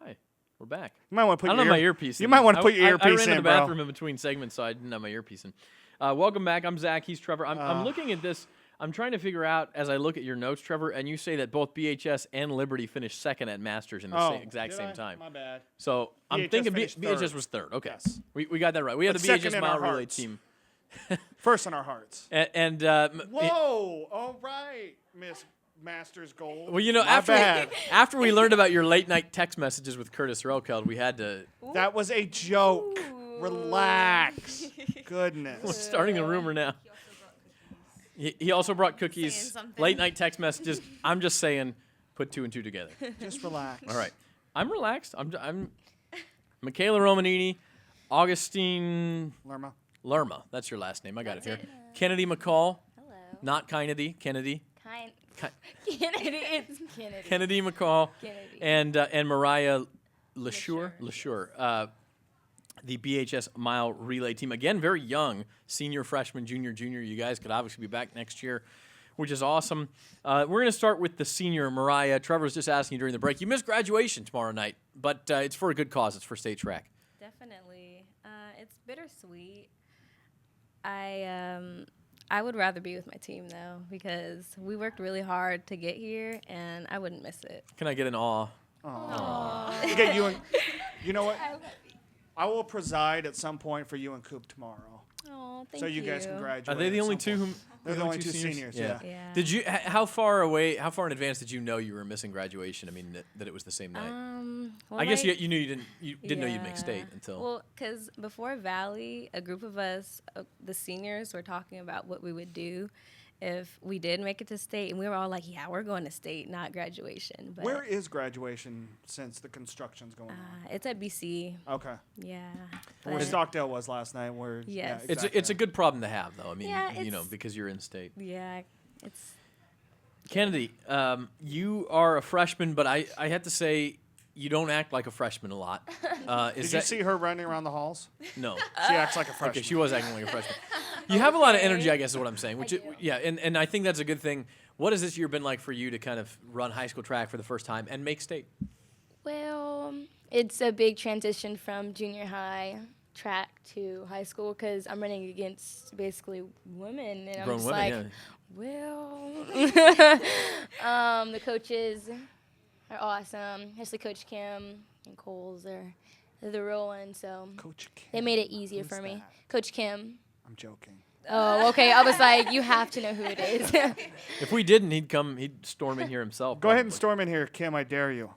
Hi, we're back. You might want to put I don't your have my earpiece in. You might want to put your I earpiece ran to in, the bro. bathroom in between segments, so I didn't have my earpiece in. Welcome back. I'm Zach. He's Trevor. I'm looking at this. I'm trying to figure out, as I look at your notes, Trevor, and you say that both BHS and Liberty finished second at Masters in the exact same time. My bad. So I'm BHS thinking finished BHS third. was third. Okay. Yes. We got that right. We had But the second BHS in mile our relay hearts. team. First in our hearts. Whoa! All right, Miss Masters Gold. Well, you know, My bad. after we learned about your late night text messages with Curtis Relkeld, we had to. That was a joke. Relax. Goodness. We're starting a rumor now. He also brought cookies. Late night text messages. I'm just saying, put 2 and 2 together. Just relax. All right, I'm relaxed. I'm Michaela Romanini, Augustine Lerma. That's your last name. I got it here. Kennedy McCall. Hello. Not Kennedy. Kennedy. Kennedy. It's Kennedy. Kennedy McCall. Kennedy. And Mariah LeSure. The BHS mile relay team. Again, very young, senior, freshman, junior. You guys could obviously be back next year, which is awesome. We're going to start with the senior, Mariah. Trevor was just asking you during the break. You missed graduation tomorrow night, but it's for a good cause. It's for state track. Definitely. It's bittersweet. I would rather be with my team, though, because we worked really hard to get here, and I wouldn't miss it. Can I get an aw? Okay, you know what? I will preside at some point for you and Coop tomorrow. Oh, thank so you guys can graduate. Are they the at only some two who? point. They're the only two seniors. Yeah. Did you? How far in advance did you know you were missing graduation? I mean, that it was the same night. Well, I guess like- you knew you didn't know you'd make state until. Well, because before Valley, a group of us, the seniors, were talking about what we would do if we did make it to state, and we were all like, "Yeah, we're going to state, not graduation." But Where is graduation since the construction's going on? it's at BC. Okay. Yeah. Where but- Stockdale was last night. Where Yes. yeah, It's exactly. it's a good problem to have, though. I mean, Yeah, you know, it's- because you're in state. Yeah, it's. Kennedy, you are a freshman, but I have to say you don't act like a freshman a lot. Did you see her running around the halls? No. She acts like a freshman. Okay, she was acting like a freshman. You have a lot of energy, I guess is what I'm saying. Which and I think that's a good thing. What has this year been like for you to kind of run high school track for the first time and make state? Well, it's a big transition from junior high track to high school because I'm running against basically women, and I'm Grown just women, well, the coaches are awesome, especially Coach Kim and Coles. They're the real ones, so Coach Kim. they made it easier Who's for me. that? Coach Kim. I'm joking. Oh, okay. I was like, you have to know who it is. If we didn't, he'd storm in here himself. Go ahead and storm in here, Kim. I dare you.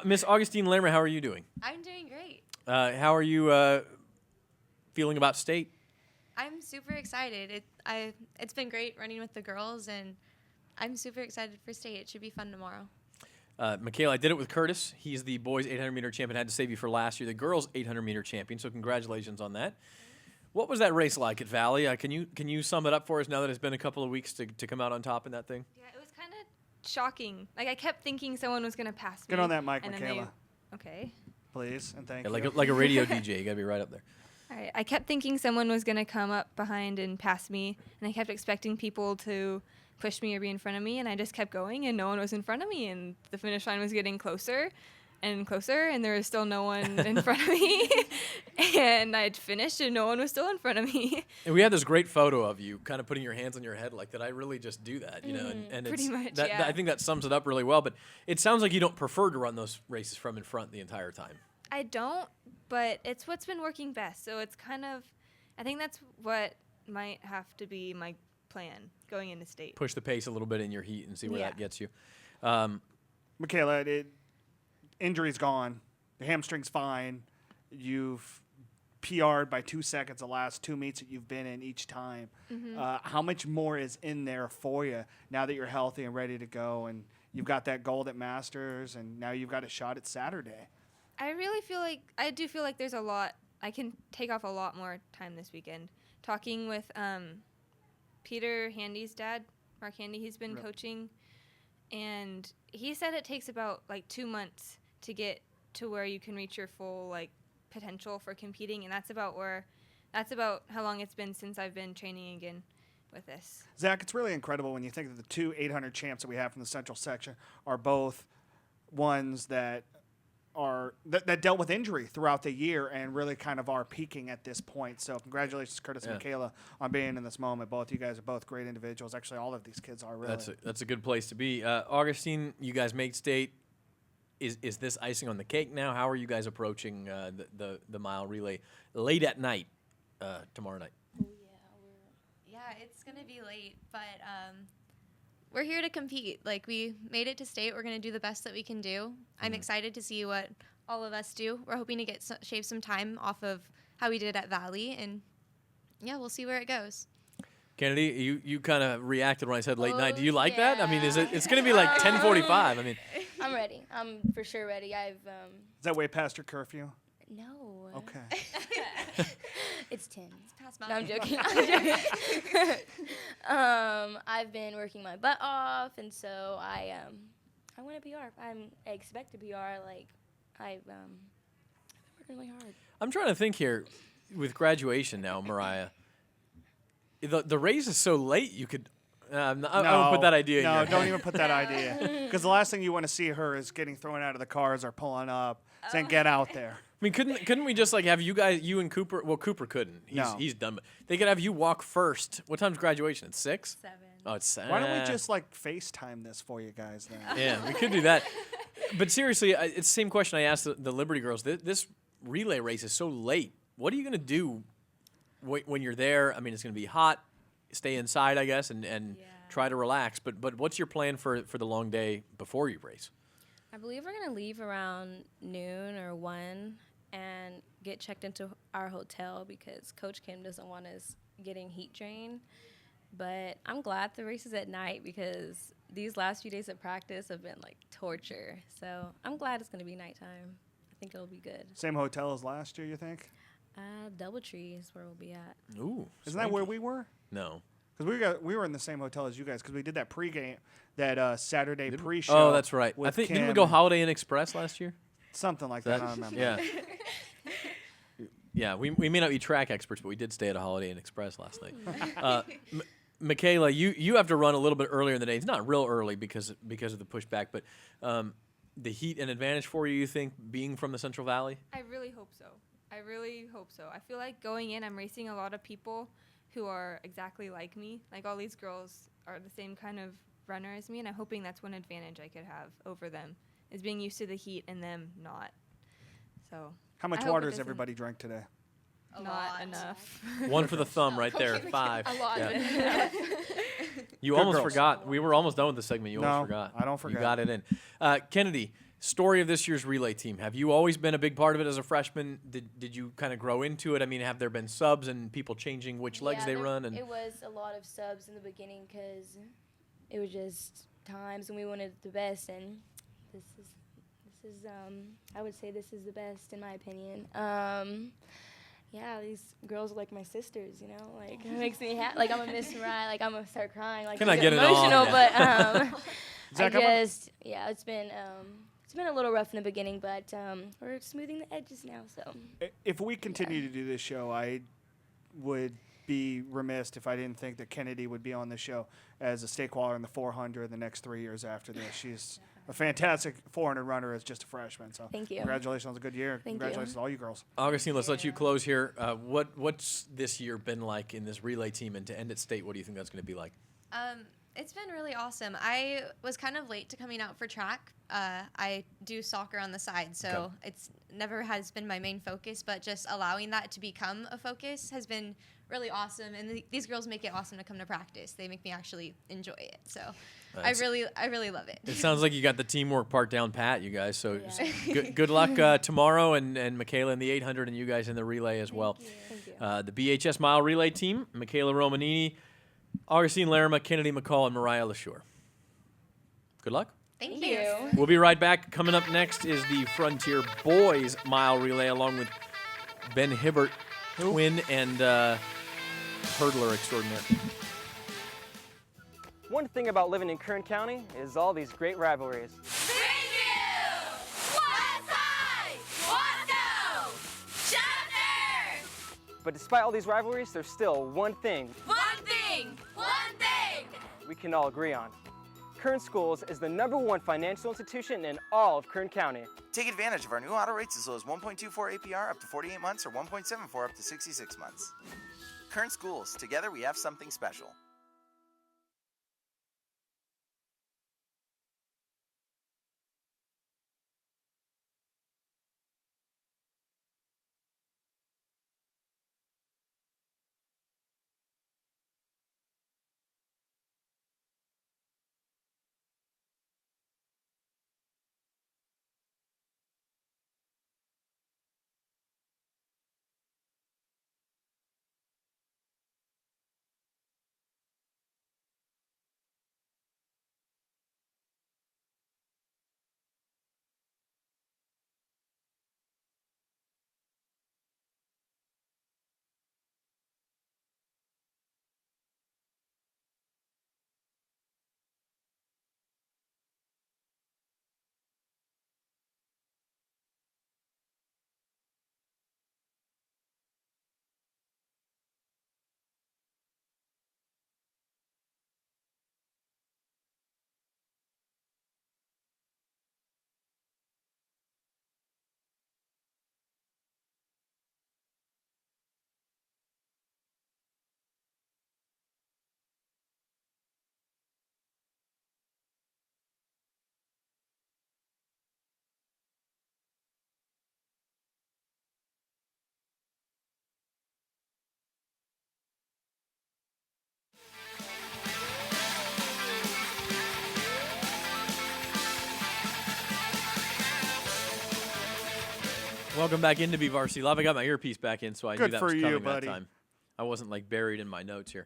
Miss Augustine Lermer, how are you doing? I'm doing great. How are you feeling about state? I'm super excited. It's been great running with the girls, and I'm super excited for state. It should be fun tomorrow. Michaela, I did it with Curtis. He's the boys 800-meter champion. I had to save you for last year. The girls 800-meter champion, so congratulations on that. What was that race like at Valley? Can you sum it up for us now that it's been a couple of weeks to come out on top in that thing? Yeah, it was kind of shocking. Like, I kept thinking someone was going to pass me. Get on that mic, and then Michaela. Okay. Please and thank Yeah, you. like a radio DJ, you got to be right up there. All right. I kept thinking someone was going to come up behind and pass me, and I kept expecting people to push me or be in front of me, and I just kept going, and no one was in front of me, and the finish line was getting closer and closer, and there was still no one in front of me. And I'd finished, and no one was still in front of me. And we had this great photo of you kind of putting your hands on your head like, did I really just do that? You know, and pretty it's, much, that, yeah. I think that sums it up really well. But it sounds like you don't prefer to run those races from in front the entire time. I don't, but it's what's been working best. So it's kind of, I think that's what might have to be my plan going into state. Push the pace a little bit in your heat and see where that gets you. Michaela, injury's gone. The hamstring's fine. You've PR'd by 2 seconds the last 2 meets that you've been in each time. How much more is in there for you now that you're healthy and ready to go, and you've got that gold at Masters, and now you've got a shot at Saturday? I do feel like there's a lot, I can take off a lot more time this weekend. Talking with Peter Handy's dad, Mark Handy, he's been coaching, and he said it takes about like 2 months to get to where you can reach your full like potential for competing, and that's about how long it's been since I've been training again. with this. Zach, it's really incredible when you think that the two 800 champs that we have from the Central section are both ones that that dealt with injury throughout the year and really kind of are peaking at this point. So congratulations, Curtis and Michaela, on being in this moment. Both you guys are both great individuals. Actually, all of these kids are really. That's a good place to be. Augustine, you guys made state. Is this icing on the cake now? How are you guys approaching the mile relay late at night tomorrow night? Yeah, it's gonna be late, but we're here to compete. Like, we made it to state. We're gonna do the best that we can do. I'm excited to see what all of us do. We're hoping to shave some time off of how we did at Valley, and yeah, we'll see where it goes. Kennedy, you kind of reacted when I said late night. Do you like that? I mean, it's going to be like 10:45. I mean, I'm ready. I'm for sure ready. Is that way past your curfew? No. Okay. It's 10. It's past No, mine. I'm joking. I'm joking. I've been working my butt off, and so I want a PR. I expect a PR. Like, I've been working really hard. I'm trying to think here with graduation now, Mariah. The race is so late. You could. I won't put that idea. No, in your don't head. even put that idea. Because the last thing you want to see her is getting thrown out of the cars or pulling up, saying, "Get out there." I mean, couldn't we just like have you and Cooper? Well, Cooper couldn't. He's done. But they could have you walk first. What time's graduation? It's 6? 7. Oh, it's 7. Why don't we just like FaceTime this for you guys then? Yeah, we could do that. But seriously, it's the same question I asked the Liberty girls. This relay race is so late. What are you going to do when you're there? I mean, it's going to be hot. Stay inside, I guess, and try to relax. But what's your plan for the long day before you race? I believe we're going to leave around noon or 1 and get checked into our hotel because Coach Kim doesn't want us getting heat drained. But I'm glad the race is at night because these last few days of practice have been like torture. So I'm glad it's going to be nighttime. I think it'll be good. Same hotel as last year, you think? Doubletree is where we'll be at. Ooh. Isn't that where we were? No. Because we were in the same hotel as you guys because we did that pregame, that Saturday pre-show. Oh, that's right. with I think Kim didn't we go and Holiday Inn Express last year? Something like that. I don't remember. Yeah. Yeah, we may not be track experts, but we did stay at a Holiday Inn Express last night. Michaela, you have to run a little bit earlier in the day. It's not real early because of the pushback, but the heat an advantage for you think, being from the Central Valley? I really hope so. I feel like going in, I'm racing a lot of people who are exactly like me. Like, all these girls are the same kind of runner as me, and I'm hoping that's one advantage I could have over them, is being used to the heat and them not. So. How much water has everybody drank today? Not enough. One for the thumb right there. 5. A lot. Yeah. You Good almost girls. forgot. We were almost done with the segment. You almost forgot. I don't forget. You got it in. Kennedy, story of this year's relay team. Have you always been a big part of it as a freshman? Did you kind of grow into it? I mean, have there been subs and people changing which legs they run? And it was a lot of subs in the beginning because it was just times when we wanted the best, and this is I would say this is the best in my opinion. Yeah, these girls are like my sisters, you know. Like, it makes me happy. Like, I'm gonna miss Mariah. Like, I'm gonna start crying. Like, Can I I get emotional, it but Zach, it's been a little rough in the beginning, but we're smoothing the edges now. So if we continue to do this show, I would be remiss if I didn't think that Kennedy would be on the show as a state qualifier in the 400 the next 3 years after this. She's a fantastic 400 runner as just a freshman. So thank you. Congratulations on a good year. Thank Congratulations you. to all you girls. Augustine, let's let you close here. What's this year been like in this relay team, and to end at state, what do you think that's going to be like? It's been really awesome. I was kind of late to coming out for track. I do soccer on the side, so it's never has been my main focus, but just allowing that to become a focus has been really awesome. And these girls make it awesome to come to practice. They make me actually enjoy it. So I really love it. It sounds like you got the teamwork part down pat, you guys. So good luck tomorrow, and Michaela in the 800 and you guys in the relay as well. Thank you. The BHS Mile Relay Team, Michaela Romanini, Augustine Larima, Kennedy McCall, and Mariah LaShure. Good luck. Thank you. We'll be right back. Coming up next is the Frontier Boys Mile Relay, along with Ben Hibbert, twin and hurdler extraordinaire. One thing about living in Kern County is all these great rivalries. But despite all these rivalries, there's still one thing. One thing! thing! One thing! We can all agree on. Kern Schools is the #1 financial institution in all of Kern County. Take advantage of our new auto rates as low as 1.24 APR up to 48 months or 1.74 up to 66 months. Kern Schools, together we have something special. Welcome back into BVarsity Live. I got my earpiece back in, so I knew Good that for was you, coming buddy. that time. I wasn't like buried in my notes here.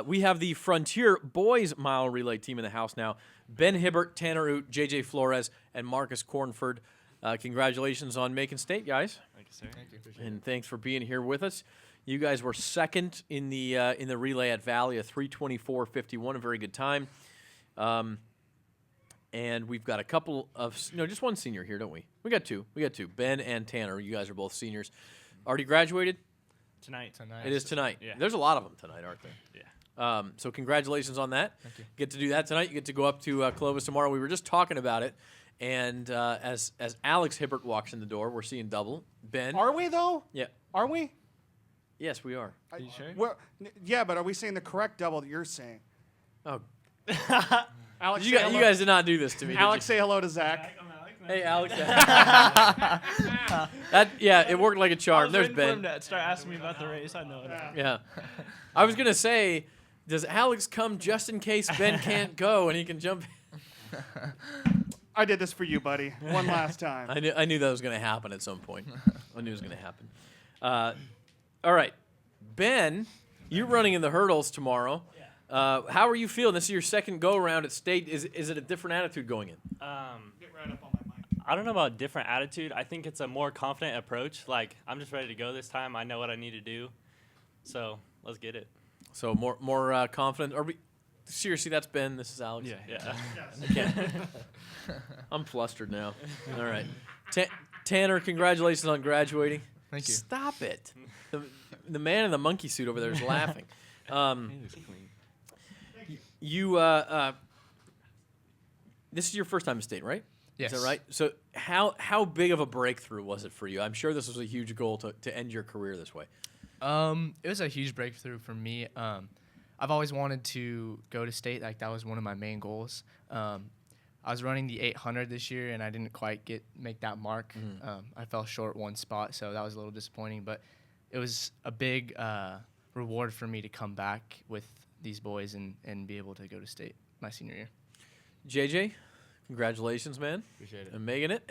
We have the Frontier Boys Mile Relay team in the house now. Ben Hibbert, Tanner Oot, JJ Flores, and Marcus Cornford. Congratulations on making state, guys. Thank you, sir. Thank you. And thanks for being here with us. You guys were second in the relay at Valley, a 3:24.51, a very good time. And we've got a couple of just one senior here, don't we? We got two. Ben and Tanner. You guys are both seniors. Already graduated? Tonight. It is tonight. Yeah. There's a lot of them tonight, aren't there? Yeah. So congratulations on that. Thank you. Get to do that tonight. You get to go up to Clovis tomorrow. We were just talking about it, and as Alex Hibbert walks in the door, we're seeing double. Ben. Are we, though? Yeah. Are we? Yes, we are. Are you sure? Well, yeah, but are we saying the correct double that you're saying? Oh. Alex, You say hello. guys did not do this to me. did Alex, you? say hello to Zach. Hey, Alex. It worked like a charm. There's Ben. To start asking me about the race. I know it. Yeah. I was going to say, does Alex come just in case Ben can't go and he can jump in? I did this for you, buddy. One last time. I knew that was going to happen at some point. I knew it was going to happen. All right. Ben, you're running in the hurdles tomorrow. How are you feeling? This is your second go-around at state. Is it a different attitude going in? Get right up on my mic. I don't know about different attitude. I think it's a more confident approach. Like, I'm just ready to go this time. I know what I need to do. So, let's get it. So more confident. Seriously, that's Ben. This is Alex. Yeah. I can't. I'm flustered now. All right. Tanner, congratulations on graduating. Thank you. Stop it. The man in the monkey suit over there is laughing. This is your first time in state, right? Yes. Is that right? So how big of a breakthrough was it for you? I'm sure this was a huge goal to end your career this way. It was a huge breakthrough for me. I've always wanted to go to state. Like, that was one of my main goals. I was running the 800 this year, and I didn't quite make that mark. I fell short one spot, so that was a little disappointing. But it was a big reward for me to come back with these boys and be able to go to state my senior year. JJ, congratulations, man. Appreciate it. And making it.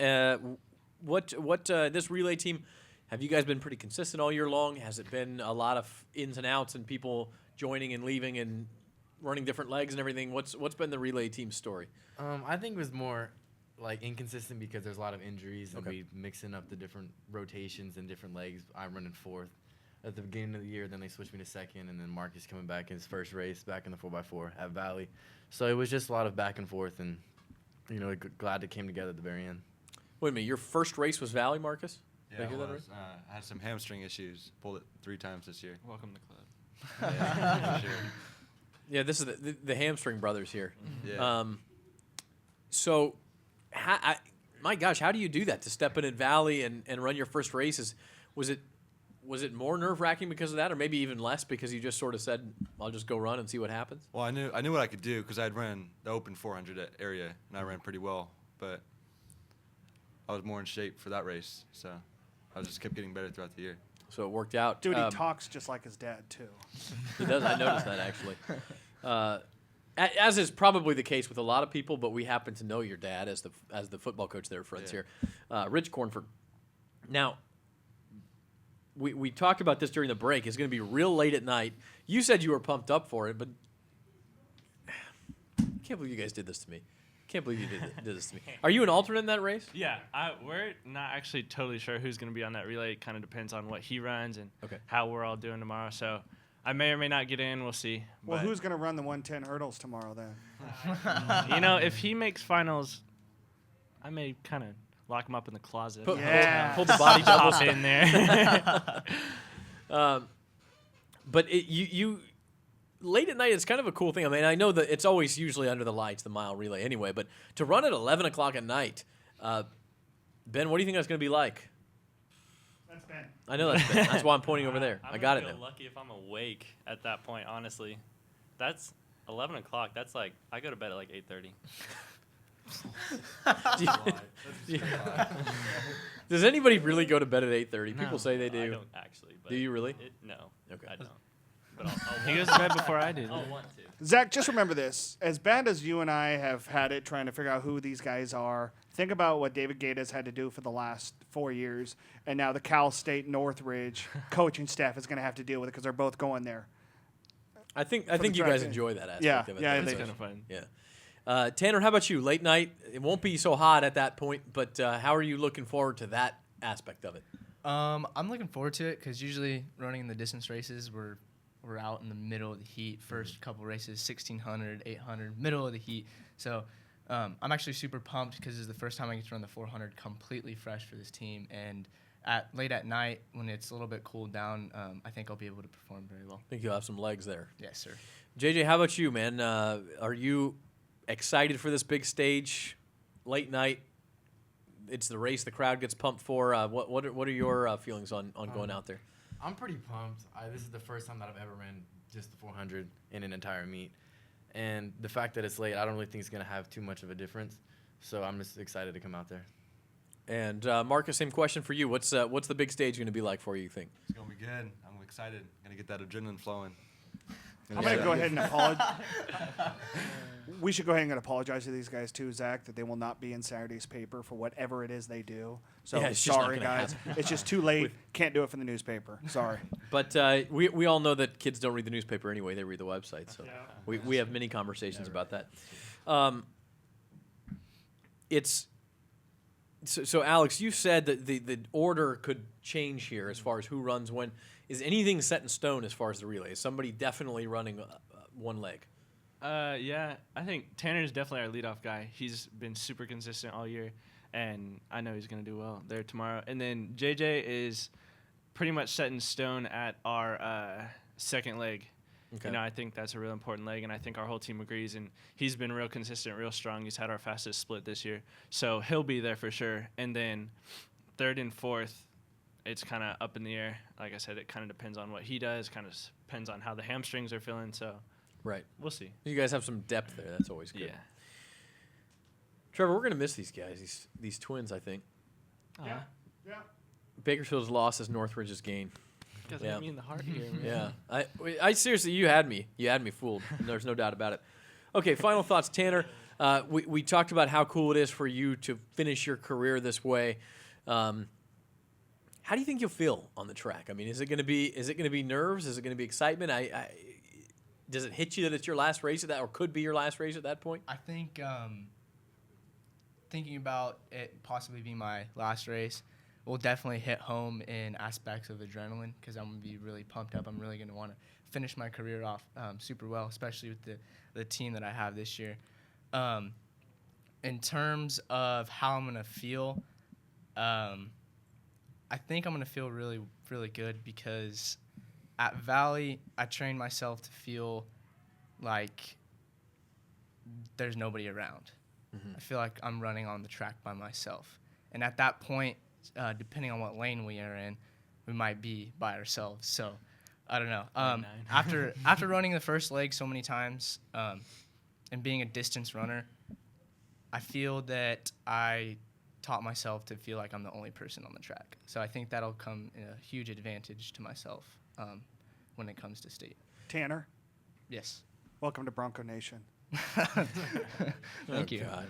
This relay team, have you guys been pretty consistent all year long? Has it been a lot of ins and outs and people joining and leaving and running different legs and everything? What's been the relay team story? I think it was more like inconsistent because there's a lot of injuries and we mixing up the different rotations and different legs. I'm running fourth at the beginning of the year, then they switched me to second, and then Marcus coming back in his first race back in the 4x4 at Valley. So it was just a lot of back and forth, and glad it came together at the very end. Wait a minute, your first race was Valley, Marcus? Yeah, Did I hear that right? I had some hamstring issues. Pulled it 3 times this year. Welcome to the club. Yeah, for sure. Yeah, this is the hamstring brothers here. Yeah. So, my gosh, how do you do that to step in at Valley and run your first races? Was it more nerve-wracking because of that, or maybe even less because you just sort of said, I'll just go run and see what happens? Well, I knew what I could do because I'd ran the open 400 area, and I ran pretty well. But I was more in shape for that race, so I just kept getting better throughout the year. So it worked out. Dude, he talks just like his dad, too. He does. I noticed that, actually. As is probably the case with a lot of people, but we happen to know your dad as the football coach there at Frontier, Rich Cornford. Now, we talked about this during the break. It's going to be real late at night. You said you were pumped up for it, but I can't believe you guys did this to me. Can't believe you did this to me. Are you an alternate in that race? Yeah, we're not actually totally sure who's going to be on that relay. It kind of depends on what he runs and how we're all doing tomorrow. So I may or may not get in. We'll see. Well, who's going to run the 110 hurdles tomorrow then? If he makes finals, I may kind of lock him up in the closet. Pull the body double in there. But you late at night, it's kind of a cool thing. I mean, I know that it's always usually under the lights, the mile relay anyway, but to run at 11 o'clock at night, Ben, what do you think that's going to be like? That's Ben. I know that's Ben. That's why I'm pointing over there. I got it now. Lucky if I'm awake at that point, honestly. That's 11 o'clock. That's like, I go to bed at like 8:30. Does anybody really go to bed at 8:30? No, People say they do. I don't actually. But do you really? No. Okay. I don't. But he goes to bed before I do. I'll want to. Zach, just remember this. As bad as you and I have had it trying to figure out who these guys are, think about what David Gaida's had to do for the last 4 years, and now the Cal State Northridge coaching staff is going to have to deal with it because they're both going there. I think you guys enjoy that aspect of it. Yeah, it's kind of fun. Yeah. Tanner, how about you? Late night, it won't be so hot at that point, but how are you looking forward to that aspect of it? I'm looking forward to it because usually running in the distance races, we're out in the middle of the heat. First couple races, 1,600, 800, middle of the heat. So I'm actually super pumped because this is the first time I get to run the 400 completely fresh for this team. And late at night, when it's a little bit cooled down, I think I'll be able to perform very well. I think you'll have some legs there. Yes, sir. JJ, how about you, man? Are you excited for this big stage? Late night, it's the race the crowd gets pumped for. What are your feelings on going out there? I'm pretty pumped. This is the first time that I've ever ran just the 400 in an entire meet. And the fact that it's late, I don't really think it's going to have too much of a difference. So I'm just excited to come out there. And Marcus, same question for you. What's the big stage going to be like for you, you think? It's going to be good. I'm excited. Going to get that adrenaline flowing. I'm going to go ahead and apologize. We should go ahead and apologize to these guys too, Zach, that they will not be in Saturday's paper for whatever it is they do. So Yeah, it's just not sorry, gonna guys. happen. It's just too late. Can't do it for the newspaper. Sorry. But we all know that kids don't read the newspaper anyway. They read the website. So we have many conversations about that. So Alex, you said that the order could change here as far as who runs when. Is anything set in stone as far as the relay? Is somebody definitely running one leg? Yeah, I think Tanner's definitely our leadoff guy. He's been super consistent all year, and I know he's going to do well there tomorrow. And then JJ is pretty much set in stone at our second leg. Okay. I think that's a real important leg, and I think our whole team agrees. And he's been real consistent, real strong. He's had our fastest split this year, so he'll be there for sure. And then third and fourth, it's kind of up in the air. Like I said, it kind of depends on what he does. Kind of depends on how the hamstrings are feeling. So, right, we'll see. You guys have some depth there. That's always good. Yeah. Trevor, we're gonna miss these guys. These twins, I think. Yeah. Bakersfield's loss is Northridge's gain. You guys hit me in the heart here, man. Yeah. I seriously, you had me fooled. There's no doubt about it. Okay, final thoughts, Tanner. We talked about how cool it is for you to finish your career this way. How do you think you'll feel on the track? I mean, is it going to be nerves? Is it going to be excitement? Does it hit you that it's your last race at that, or could be your last race at that point? I think thinking about it possibly being my last race will definitely hit home in aspects of adrenaline because I'm going to be really pumped up. I'm really going to want to finish my career off super well, especially with the team that I have this year. In terms of how I'm going to feel, I think I'm going to feel really, really good because at Valley, I trained myself to feel like there's nobody around. I feel like I'm running on the track by myself. And at that point, depending on what lane we are in, we might be by ourselves. So I don't know. After running the first leg so many times and being a distance runner, I feel that I taught myself to feel like I'm the only person on the track. So I think that'll come in a huge advantage to myself when it comes to state. Tanner? Yes. Welcome to Bronco Nation. Thank you. God.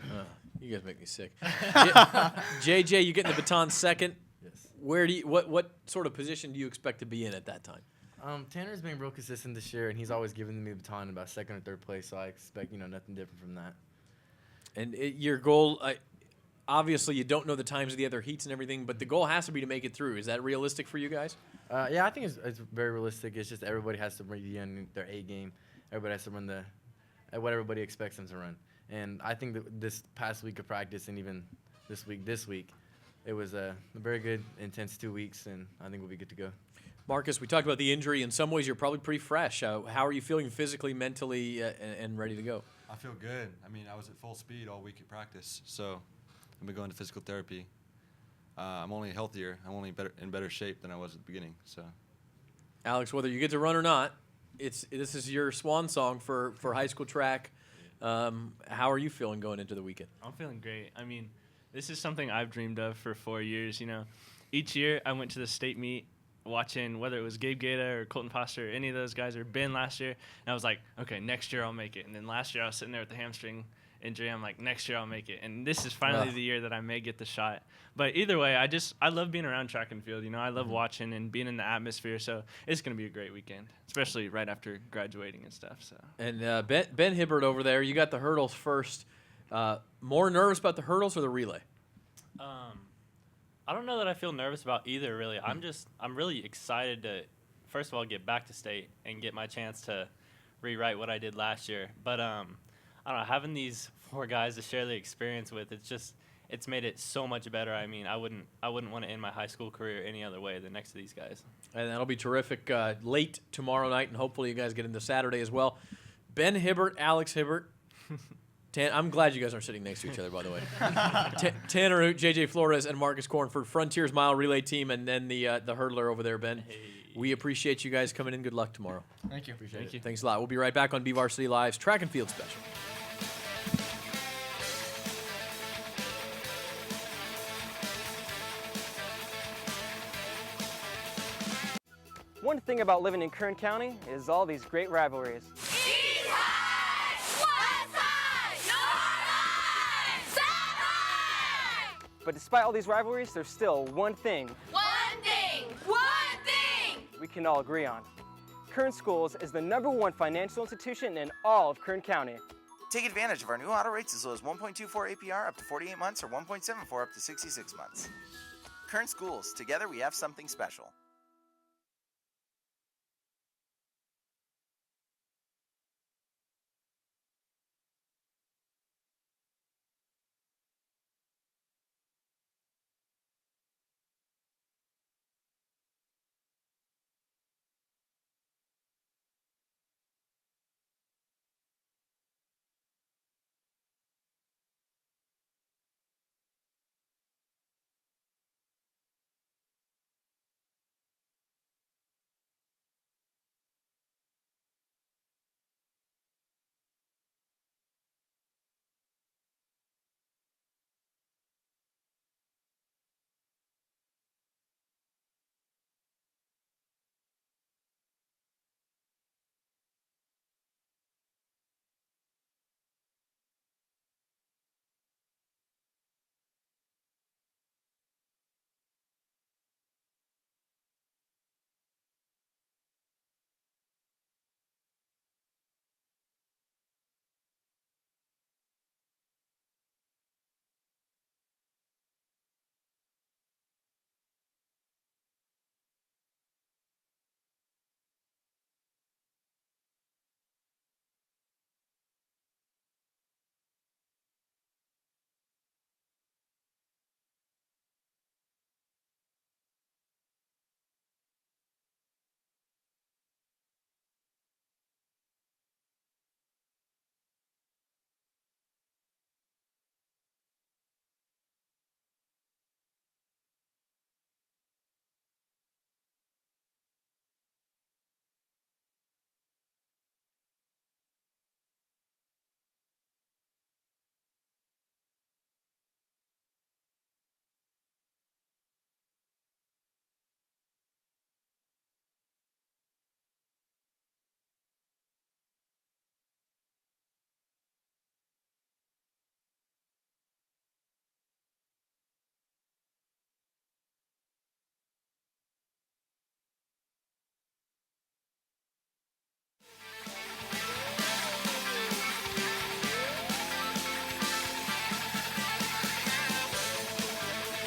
You guys make me sick. JJ, you getting the baton second. Yes. Where do you, what sort of position do you expect to be in at that time? Tanner's been real consistent this year, and he's always given me the baton in about second or third place, so I expect, nothing different from that. And your goal, obviously you don't know the times of the other heats and everything, but the goal has to be to make it through. Is that realistic for you guys? Yeah, I think it's very realistic. It's just everybody has to run their A game. Everybody has to run what everybody expects them to run. And I think that this past week of practice and even this week, it was a very good, intense 2 weeks, and I think we'll be good to go. Marcus, we talked about the injury. In some ways, you're probably pretty fresh. How are you feeling physically, mentally, and ready to go? I feel good. I mean, I was at full speed all week at practice, so I've been going to physical therapy. I'm only healthier. I'm only in better shape than I was at the beginning. So, Alex, whether you get to run or not, this is your swan song for high school track. How are you feeling going into the weekend? I'm feeling great. I mean, this is something I've dreamed of for 4 years. Each year I went to the state meet watching whether it was Gabe Gaeta or Colton Foster or any of those guys, or Ben last year, and I was like, okay, next year I'll make it. And then last year I was sitting there with the hamstring injury. I'm like, next year I'll make it. And this is finally the year that I may get the shot. But either way, I love being around track and field. I love watching and being in the atmosphere. So it's going to be a great weekend, especially right after graduating and stuff. So. And Ben Hibbert over there, you got the hurdles first. More nervous about the hurdles or the relay? I don't know that I feel nervous about either, really. I'm really excited to, first of all, get back to state and get my chance to rewrite what I did last year. But I don't know, having these 4 guys to share the experience with, it's made it so much better. I mean, I wouldn't want to end my high school career any other way than next to these guys. And that'll be terrific late tomorrow night, and hopefully you guys get into Saturday as well. Ben Hibbert, Alex Hibbert. I'm glad you guys aren't sitting next to each other, by the way. Tanner Hoot, JJ Flores, and Marcus Cornford, Frontiers Mile Relay Team, and then the hurdler over there, Ben. Hey. We appreciate you guys coming in. Good luck tomorrow. Thank you. Thank you. Thanks a lot. We'll be right back on BVarsity Live's Track and Field Special. One thing about living in Kern County is all these great rivalries. But despite all these rivalries, there's still one thing we can all agree on. Kern Schools is the #1 financial institution in all of Kern County. Take advantage of our new auto rates as low as 1.24 APR up to 48 months or 1.74 up to 66 months. Kern Schools, together we have something special.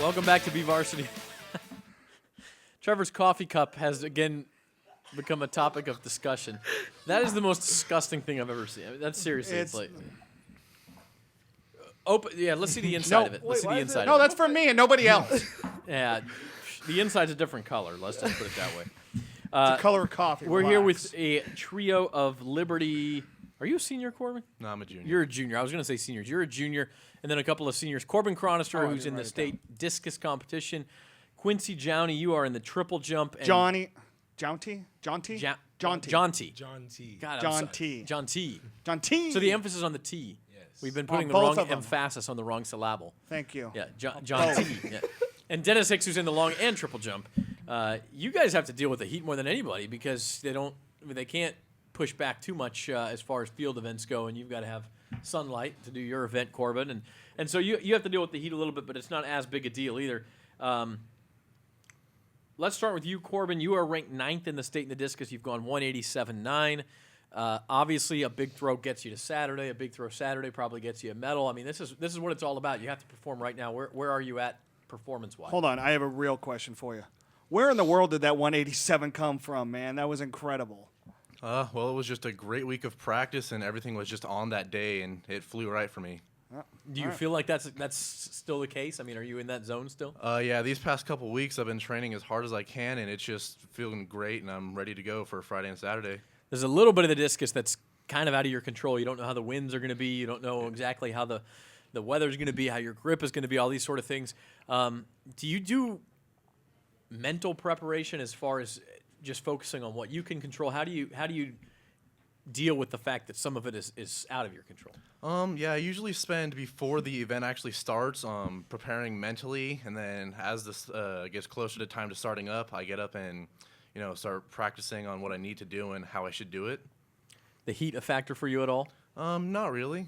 Welcome back to BVarsity. Trevor's coffee cup has again become a topic of discussion. That is the most disgusting thing I've ever seen. I mean, that's seriously, it's like open. Yeah, let's see the inside of it. Let's see the inside. No, that's for me and nobody else. Yeah, the inside's a different color. Let's just put it that way. It's a color of coffee. We're here Relax. with a trio of Liberty. Are you a senior, Corbin? No, I'm a junior. You're a junior. I was going to say seniors. You're a junior, and then a couple of seniors. Corbin Chronister, who's in the state discus competition. Quincy Jowney, you are in the triple jump. And Jaunty. John T. John T. God, John T. John T. John T. So the emphasis on the T. Yes. We've been putting the both wrong of 'em. emphasis on the wrong syllable. Thank you. Yeah, John T. Yeah. And Dennis Hicks, who's in the long and triple jump. You guys have to deal with the heat more than anybody because they can't push back too much as far as field events go, and you've got to have sunlight to do your event, Corbin. And so you have to deal with the heat a little bit, but it's not as big a deal either. Let's start with you, Corbin. You are ranked 9th in the state in the discus. You've gone 187.9. Obviously, a big throw gets you to Saturday. A big throw Saturday probably gets you a medal. I mean, this is what it's all about. You have to perform right now. Where are you at performance-wise? Hold on, I have a real question for you. Where in the world did that 187 come from, man? That was incredible. Well, it was just a great week of practice, and everything was just on that day, and it flew right for me. Do you feel like that's still the case? I mean, are you in that zone still? Yeah, these past couple weeks I've been training as hard as I can, and it's just feeling great, and I'm ready to go for Friday and Saturday. There's a little bit of the discus that's kind of out of your control. You don't know how the winds are going to be. You don't know exactly how the weather's going to be, how your grip is going to be, all these sort of things. Do you do mental preparation as far as just focusing on what you can control? How do you deal with the fact that some of it is out of your control? Yeah, I usually spend before the event actually starts preparing mentally, and then as this gets closer to time to starting up, I get up and start practicing on what I need to do and how I should do it. The heat a factor for you at all? Not really,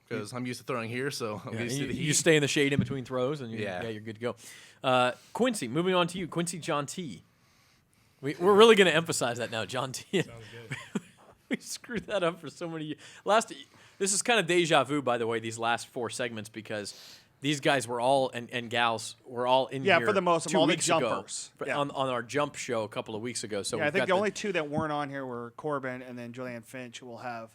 because I'm used to throwing here, so I'm used to the heat. You stay in the shade in between throws, and you're good to go. Quincy, moving on to you. Quincy John T. We're really going to emphasize that now, John T. Sounds good. We screwed that up for so many years. This is kind of deja vu, by the way, these last 4 segments, because these guys were all, and gals, were all in here for the most of 2 all the weeks ago, jumpers. on our jump show a couple of weeks ago. So I think the only 2 that weren't on here were Corbin and then Julianne Finch, who we'll have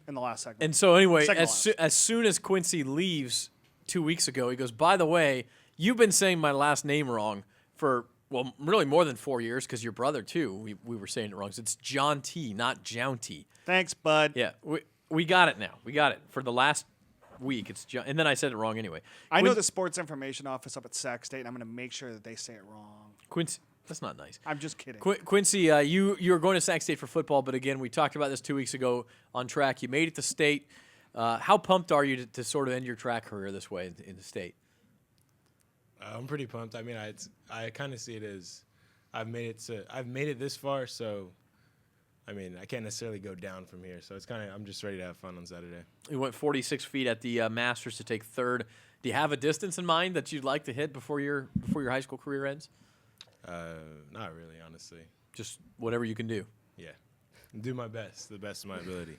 in the last segment. And so anyway, Second as soon as Quincy leaves 2 weeks ago, he goes, by the way, you've been saying my last name wrong for, well, really more than 4 years, because your brother, too, we were saying it wrong. So it's John T., not Jownty. Thanks, bud. Yeah, we got it now. We got it. For the last week, it's John, and then I said it wrong anyway. I know the sports information office up at CIF-State, and I'm going to make sure that they say it wrong. Quincy, that's not nice. I'm just kidding. Quincy, you're going to Sac State for football, but again, we talked about this 2 weeks ago on track. You made it to state. How pumped are you to sort of end your track career this way in the state? I'm pretty pumped. I mean, I kind of see it as I've made it this far, so I mean, I can't necessarily go down from here. So it's I'm just ready to have fun on Saturday. You went 46 feet at the Masters to take 3rd. Do you have a distance in mind that you'd like to hit before your high school career ends? Not really, honestly. Just whatever you can do. Yeah, do my best, the best of my ability.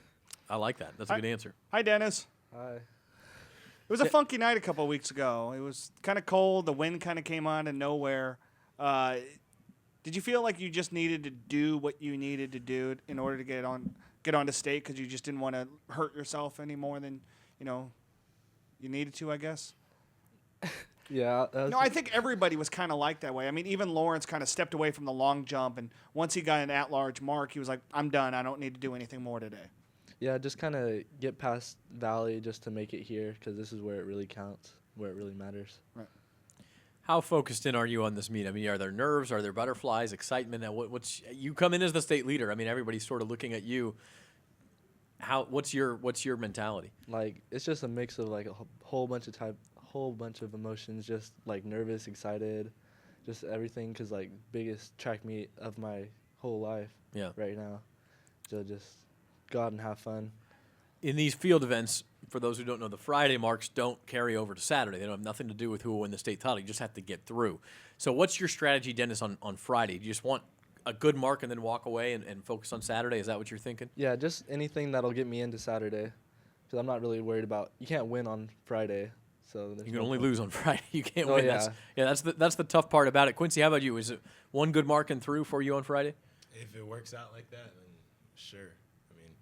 I like that. That's a good answer. Hi, Dennis. Hi. It was a funky night a couple of weeks ago. It was kind of cold. The wind kind of came on out of nowhere. Did you feel like you just needed to do what you needed to do in order to get on to state because you just didn't want to hurt yourself any more than you needed to, I guess? Yeah. No, I think everybody was kind of like that way. I mean, even Lawrence kind of stepped away from the long jump, and once he got an at-large mark, he was like, I'm done. I don't need to do anything more today. Yeah, just kind of get past Valley just to make it here because this is where it really counts, where it really matters. Right. How focused in are you on this meet? I mean, are there nerves? Are there butterflies, excitement? You come in as the state leader. I mean, everybody's sort of looking at you. What's your mentality? Like, it's just a mix of like a whole bunch of emotions, just like nervous, excited, just everything. Cause like biggest track meet of my whole life. Yeah. Right now, so just go out and have fun. In these field events, for those who don't know, the Friday marks don't carry over to Saturday. They don't have nothing to do with who will win the state title. You just have to get through. So what's your strategy, Dennis, on Friday? Do you just want a good mark and then walk away and focus on Saturday? Is that what you're thinking? Yeah, just anything that'll get me into Saturday. Because I'm not really worried about – you can't win on Friday. So there's You can no only point. lose on Friday. You can't Oh, win. yeah. That's the tough part about it. Quincy, how about you? Is it one good marking through for you on Friday? If it works out like that, then sure. I mean,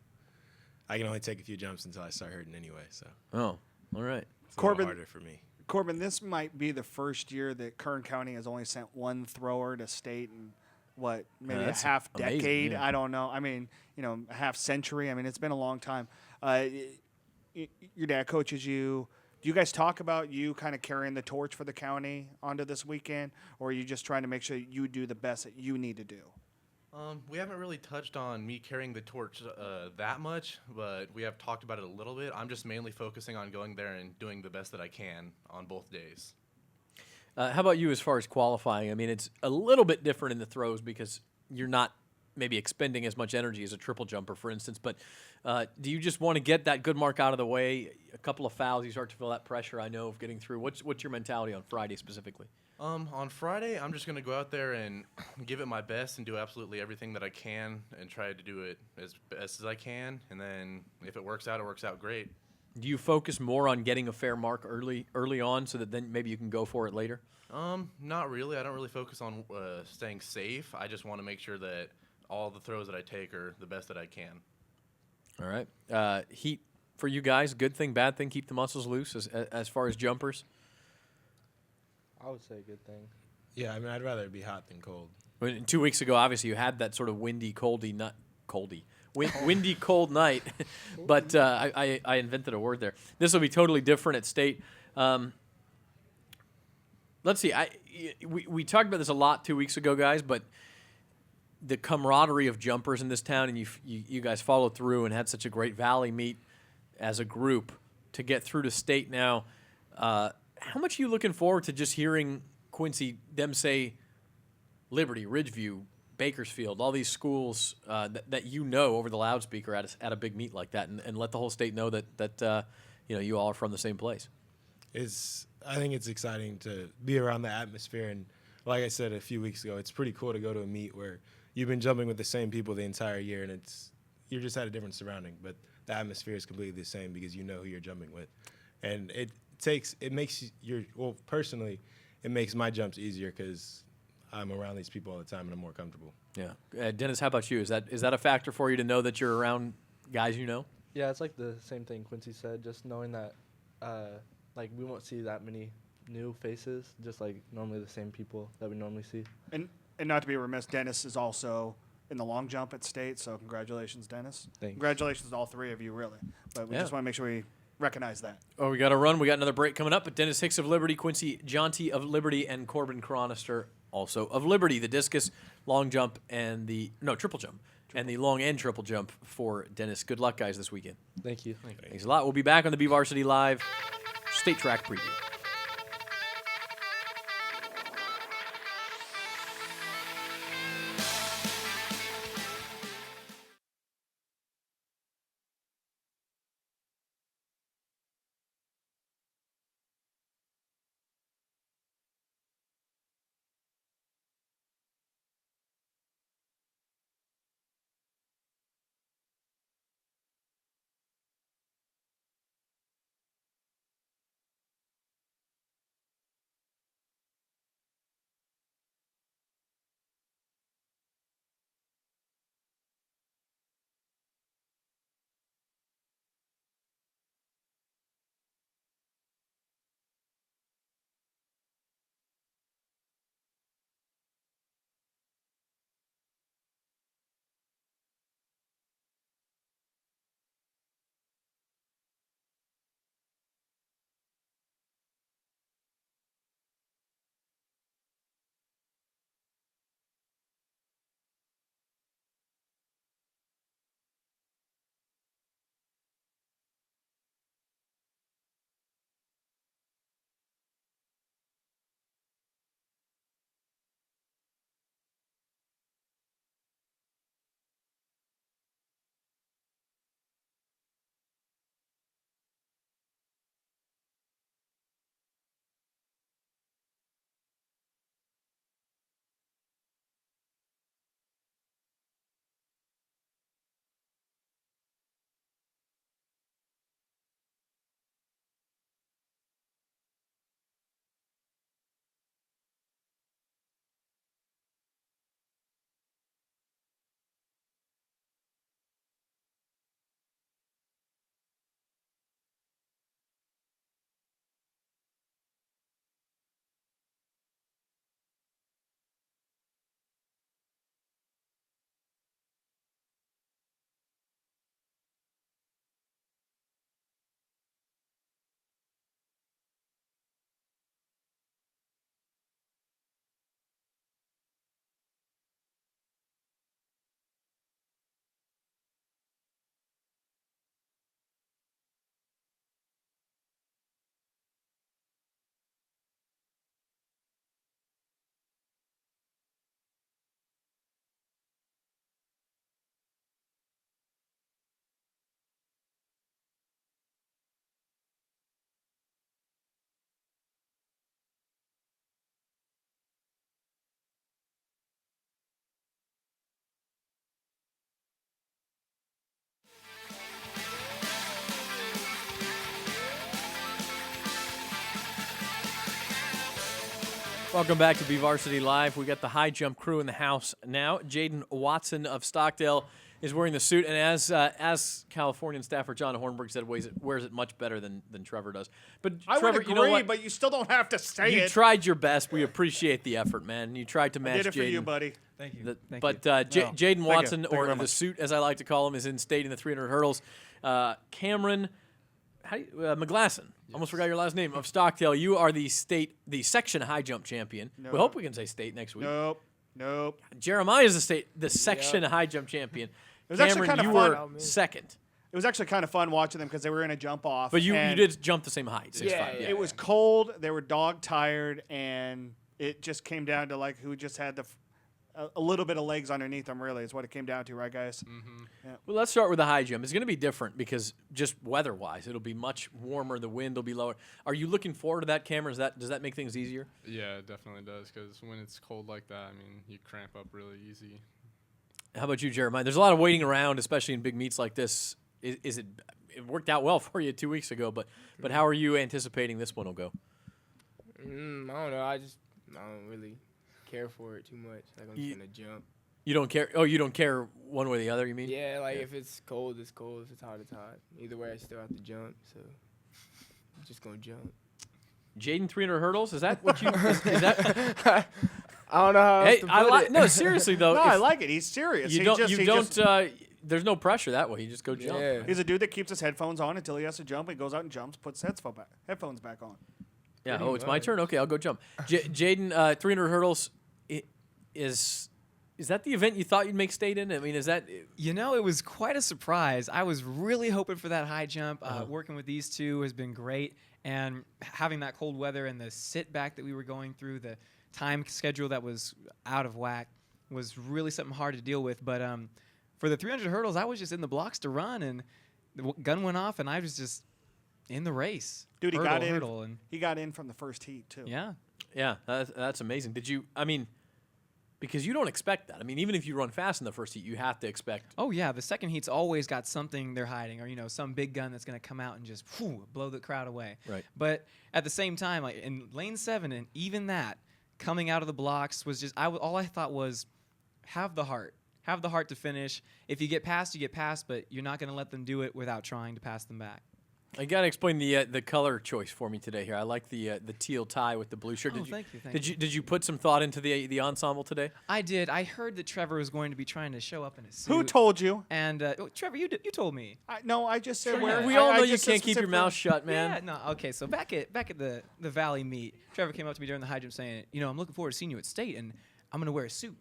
I can only take a few jumps until I start hurting anyway. So. Oh, all right. It's a little harder for me. Corbin, this might be the first year that Kern County has only sent one thrower to state in maybe a that's half amazing, decade. yeah. I don't know. I mean, a half century. I mean, it's been a long time. Your dad coaches you. Do you guys talk about you kind of carrying the torch for the county onto this weekend, or are you just trying to make sure you do the best that you need to do? We haven't really touched on me carrying the torch that much, but we have talked about it a little bit. I'm just mainly focusing on going there and doing the best that I can on both days. How about you as far as qualifying? I mean, it's a little bit different in the throws because you're not maybe expending as much energy as a triple jumper, for instance. But do you just want to get that good mark out of the way? A couple of fouls, you start to feel that pressure, I know, of getting through. What's your mentality on Friday specifically? On Friday, I'm just going to go out there and give it my best and do absolutely everything that I can and try to do it as best as I can. And then if it works out great. Do you focus more on getting a fair mark early on so that then maybe you can go for it later? Not really. I don't really focus on staying safe. I just want to make sure that all the throws that I take are the best that I can. All right. Heat for you guys, good thing, bad thing, keep the muscles loose as far as jumpers? I would say a good thing. Yeah, I mean, I'd rather it be hot than cold. But 2 weeks ago, obviously, you had that sort of windy, cold night. But I invented a word there. This will be totally different at State. Let's see. We talked about this a lot 2 weeks ago, guys, but the camaraderie of jumpers in this town, and you guys followed through and had such a great Valley meet as a group to get through to State now. How much are you looking forward to just hearing Quincy, them say Liberty, Ridgeview, Bakersfield, all these schools that you know over the loudspeaker at a big meet like that, and let the whole state know that you all are from the same place? I think it's exciting to be around the atmosphere, and like I said a few weeks ago, it's pretty cool to go to a meet where you've been jumping with the same people the entire year, and you're just at a different surrounding, but the atmosphere is completely the same because you know who you're jumping with, and personally, it makes my jumps easier because I'm around these people all the time and I'm more comfortable. Yeah. Dennis, how about you? Is that a factor for you to know that you're around guys you know? Yeah, it's like the same thing Quincy said, just knowing that we won't see that many new faces, just like normally the same people that we normally see. And not to be remiss, Dennis is also in the long jump at State, so congratulations, Dennis. Thanks. Congratulations to all three of you, really. But we just want to make sure we recognize that. Oh, we got to run. We got another break coming up. But Dennis Hicks of Liberty, Quincy Jonty of Liberty, and Corbin Chronister also of Liberty. The discus, long jump, and triple jump. And the long and triple jump for Dennis. Good luck, guys, this weekend. Thank you. Thanks a lot. We'll be back on the BVarsity Live State Track Preview. Welcome back to BVarsity Live. We got the high jump crew in the house now. Jaden Watson of Stockdale is wearing the suit, and as Californian staffer John Hornberg said, wears it much better than Trevor does. But I Trevor, would agree, you know what? but you still don't have to say You it. tried your best. We appreciate the effort, man. You tried to match Jaden. I did it for you, buddy. Thank you. Jaden Watson, Thank you or very the much. suit, as I like to call him, is in state in the 300 hurdles. Cameron McGlasson. Almost forgot your last name. Of Stockdale, you are the section high jump champion. No. We hope we can say state next week. Nope. Jeremiah is the section high jump champion. It was actually Cameron, kind of you fun. were second. It was actually kind of fun watching them because they were in a jump off. But you and did jump the same height, 6'5". Yeah, it was cold. They were dog tired, and it just came down to like who just had a little bit of legs underneath them. Really, is what it came down to, right, guys? Mm-hmm. Yeah. Well, let's start with the high jump. It's going to be different because just weather-wise, it'll be much warmer. The wind will be lower. Are you looking forward to that, Cameron? Does that make things easier? Yeah, it definitely does. Because when it's cold like that, I mean, you cramp up really easy. How about you, Jeremiah? There's a lot of waiting around, especially in big meets like this. It worked out well for you 2 weeks ago, but how are you anticipating this one will go? I don't know. I don't really care for it too much. Like, I'm just gonna jump. You don't care? Oh, you don't care one way or the other, you mean? Yeah, like if it's cold, it's cold. If it's hot, it's hot. Either way, I still have to jump. So I'm just gonna jump. Jaden, 300 hurdles? Is that what you? is that? I don't know how else to put it. No, seriously though. No, I like it. He's serious. You don't. There's no pressure that way. You just go jump. Yeah. He's a dude that keeps his headphones on until he has to jump. He goes out and jumps, puts headphones back on. Yeah. Oh, it's my turn. Okay, I'll go jump. Jaden, 300 hurdles. Is that the event you thought you'd make state in? I mean, is that? You know, it was quite a surprise. I was really hoping for that high jump. Working with these two has been great, and having that cold weather and the sit back that we were going through, the time schedule that was out of whack, was really something hard to deal with. But for the 300 hurdles, I was just in the blocks to run, and the gun went off, and I was just in the race. Dude, he got in. And He got in from the first heat too. Yeah, that's amazing. Did you? I mean, because you don't expect that. I mean, even if you run fast in the first heat, you have to expect. Oh yeah, the second heat's always got something they're hiding, or some big gun that's going to come out and just blow the crowd away. Right. But at the same time, like in lane 7, and even that coming out of the blocks was just all I thought was have the heart to finish. If you get past, you get past, but you're not going to let them do it without trying to pass them back. I gotta explain the color choice for me today here. I like the teal tie with the blue shirt. Thank you. Did you put some thought into the ensemble today? I did. I heard that Trevor was going to be trying to show up in a suit. Who told you? And Trevor, you told me. No, I just said where. We all know you can't keep your mouth shut, man. Yeah, no. Okay, so back at the Valley meet, Trevor came up to me during the high jump saying, I'm looking forward to seeing you at state, and I'm gonna wear a suit.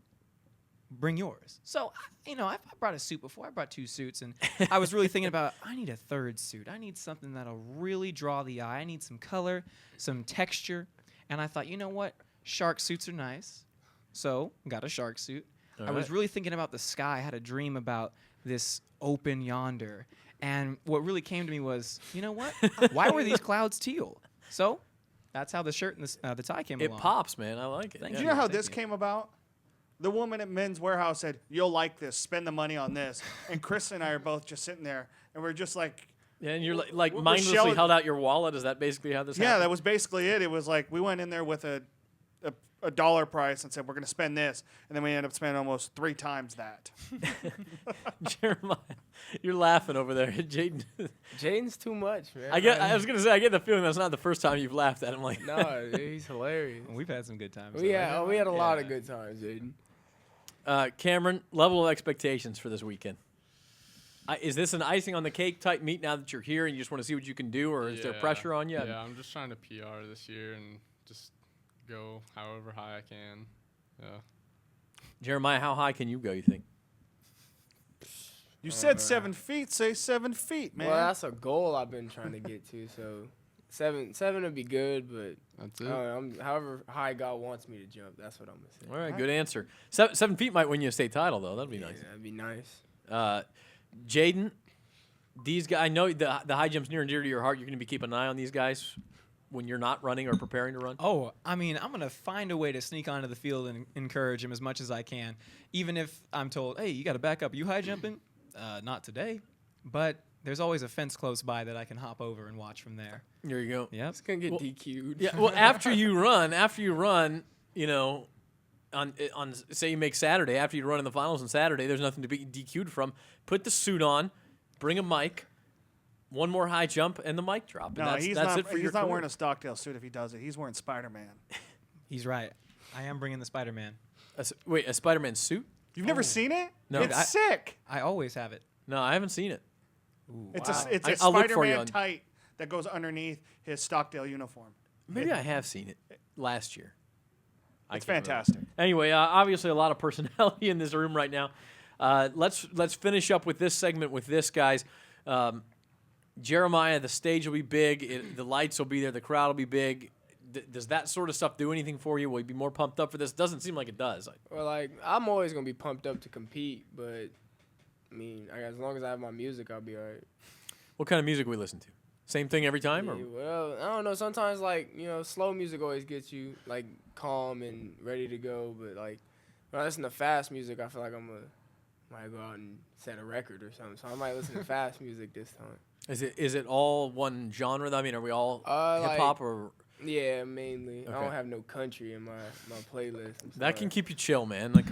Bring yours. So, I brought a suit before. I brought 2 suits, and I was really thinking about, I need a 3rd suit. I need something that'll really draw the eye. I need some color, some texture. And I thought, you know what? Shark suits are nice. So, got a shark suit. I was really thinking about the sky. I had a dream about this open yonder. And what really came to me was, you know what? Why were these clouds teal? So, that's how the shirt and the tie came along. It pops, man. I like it. Do you know how this came about? The woman at Men's Warehouse said, "You'll like this. Spend the money on this." And Chris and I are both just sitting there, and we're just like, yeah, and you're like mindlessly held out your wallet. Is that basically how this happened? Yeah, that was basically it. It was like we went in there with a dollar price and said we're going to spend this, and then we ended up spending almost 3 times that. Jeremiah, you're laughing over there, Jaden. Jaden's too much, man. I was gonna say I get the feeling that's not the first time you've laughed at him. Like, no, he's hilarious. We've had some good times. We had a lot of good times, Jaden. Cameron, level of expectations for this weekend. Is this an icing on the cake type meet now that you're here and you just want to see what you can do, or is there pressure on you? Yeah, I'm just trying to PR this year and just go however high I can. Yeah. Jeremiah, how high can you go, you think? You said 7 feet. Say 7 feet, man. Well, that's a goal I've been trying to get to. So 7 would be good, but that's it. However high God wants me to jump, that's what I'm gonna say. All right, good answer. 7 feet might win you a state title, though. That'd be nice. That'd be nice. Jaden, these guys. I know the high jump's near and dear to your heart. You're going to be keeping an eye on these guys when you're not running or preparing to run. Oh, I mean, I'm going to find a way to sneak onto the field and encourage them as much as I can, even if I'm told, "Hey, you got to back up. Are you high jumping?" Not today, but there's always a fence close by that I can hop over and watch from there. There you go. Yeah, it's gonna get DQ'd. Yeah. Well, after you run, you know, on say you make Saturday after you run in the finals on Saturday, there's nothing to be DQ'd from. Put the suit on, bring a mic, one more high jump, and the mic drop. And No, that's he's it not. for He's your not career. wearing a Stockdale suit if he does it. He's wearing Spider-Man. He's right. I am bringing the Spider-Man. Wait, a Spider-Man suit? You've never seen it? No, It's sick. I always have it. No, I haven't seen it. It's Wow. a I'll look for you Spider-Man on- tight that goes underneath his Stockdale uniform. Maybe I have seen it last year. I It's can't remember. fantastic. Anyway, obviously a lot of personality in this room right now. Let's finish up with this segment with this, guys. Jeremiah, the stage will be big. The lights will be there. The crowd will be big. Does that sort of stuff do anything for you? Will you be more pumped up for this? Doesn't seem like it does. Well, like I'm always gonna be pumped up to compete, but I mean, as long as I have my music, I'll be alright. What kind of music we listen to? Same thing every time? Or? Yeah, well, I don't know. Sometimes like slow music always gets you like calm and ready to go, but like when I listen to fast music, I feel like might go out and set a record or something. So I might listen to fast music this time. Is it all one genre? Though? I mean, are we all hip hop or? Yeah, mainly. I Okay. don't have no country in my playlist. I'm That sorry. can keep you chill, man. Like,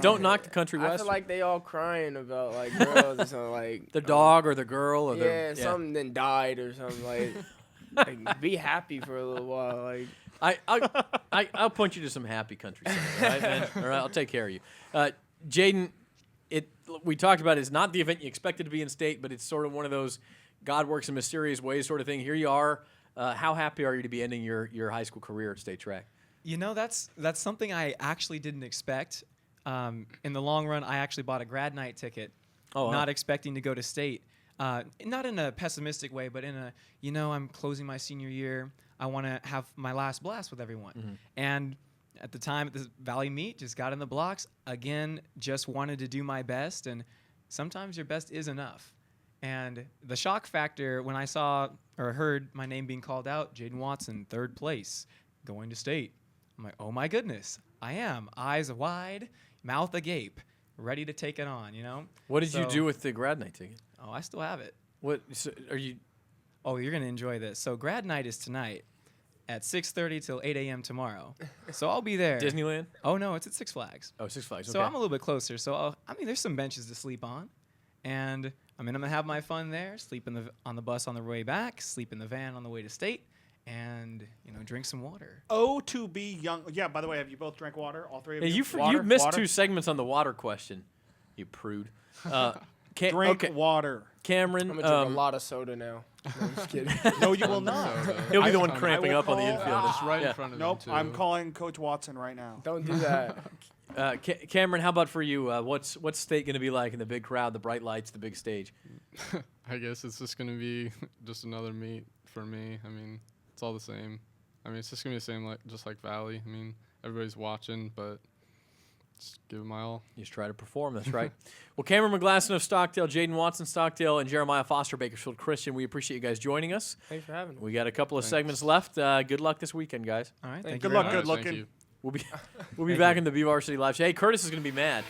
don't knock the country I western. feel like they all crying about like girls or something like the dog or the girl or yeah, the something then died or something like be happy for a little while like I'll point you to some happy country songs, all right, man? All right, I'll take care of you. Jaden, we talked about it's not the event you expected to be in state, but it's sort of one of those God works in mysterious ways sort of thing. Here you are. How happy are you to be ending your high school career at state track? You know, that's something I actually didn't expect. In the long run, I actually bought a grad night ticket, not expecting to go to state. Not in a pessimistic way, but in a, I'm closing my senior year. I want to have my last blast with everyone. Mm-hmm. And at the time at the Valley Meet, just got in the blocks. Again, just wanted to do my best. And sometimes your best is enough. And the shock factor when I saw or heard my name being called out, Jaden Watson, 3rd place, going to state. I'm like, oh my goodness, I am. Eyes wide, mouth agape, ready to take it on, What did you do with the grad night ticket? Oh, I still have it. What are you? Oh, you're going to enjoy this. So grad night is tonight at 6:30 till 8 a.m. tomorrow. So I'll be there. Disneyland? Oh, no, it's at Six Flags. Oh, Six Flags, So okay. I'm a little bit closer. So, there's some benches to sleep on. And I'm going to have my fun there, sleep on the bus on the way back, sleep in the van on the way to state, and, drink some water. Oh, to be young. Yeah, by the way, have you both drank water? All three of Hey, you? you missed 2 segments on the water question, you prude. Drink water. Cameron. I'm gonna drink a lot of soda now. No, I'm just kidding. No, you will not. He'll be the one I cramping will up on the call- infield. It's right in front of Nope, him, I'm too. calling Coach Watson right now. Don't do that. Cameron, how about for you? What's state going to be like in the big crowd, the bright lights, the big stage? I guess it's just going to be just another meet for me. I mean, it's all the same. I mean, it's just going to be the same, just like Valley. I mean, everybody's watching, but just give it my all. You just try to perform, that's right. Well, Cameron McGlasson of Stockdale, Jaden Watson, Stockdale, and Jeremiah Foster, Bakersfield Christian, we appreciate you guys joining us. Thanks for having me. We got a couple of Thanks. segments left. Good luck this weekend, guys. All right, Thank Good you luck, very good much. looking. you. We'll be back in the BVarsity Live show. Hey, Curtis is going to be mad.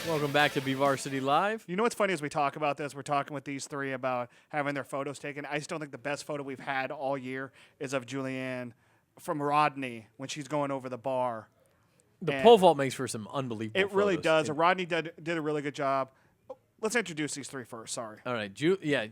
Welcome back to BVarsity Live. You know what's funny as we talk about this? We're talking with these three about having their photos taken. I still think the best photo we've had all year is of Julianne from Rodney when she's going over the bar. The And pole vault makes for some unbelievable It really photos. does. Rodney did a really good job. Let's introduce these three first. Sorry. All right.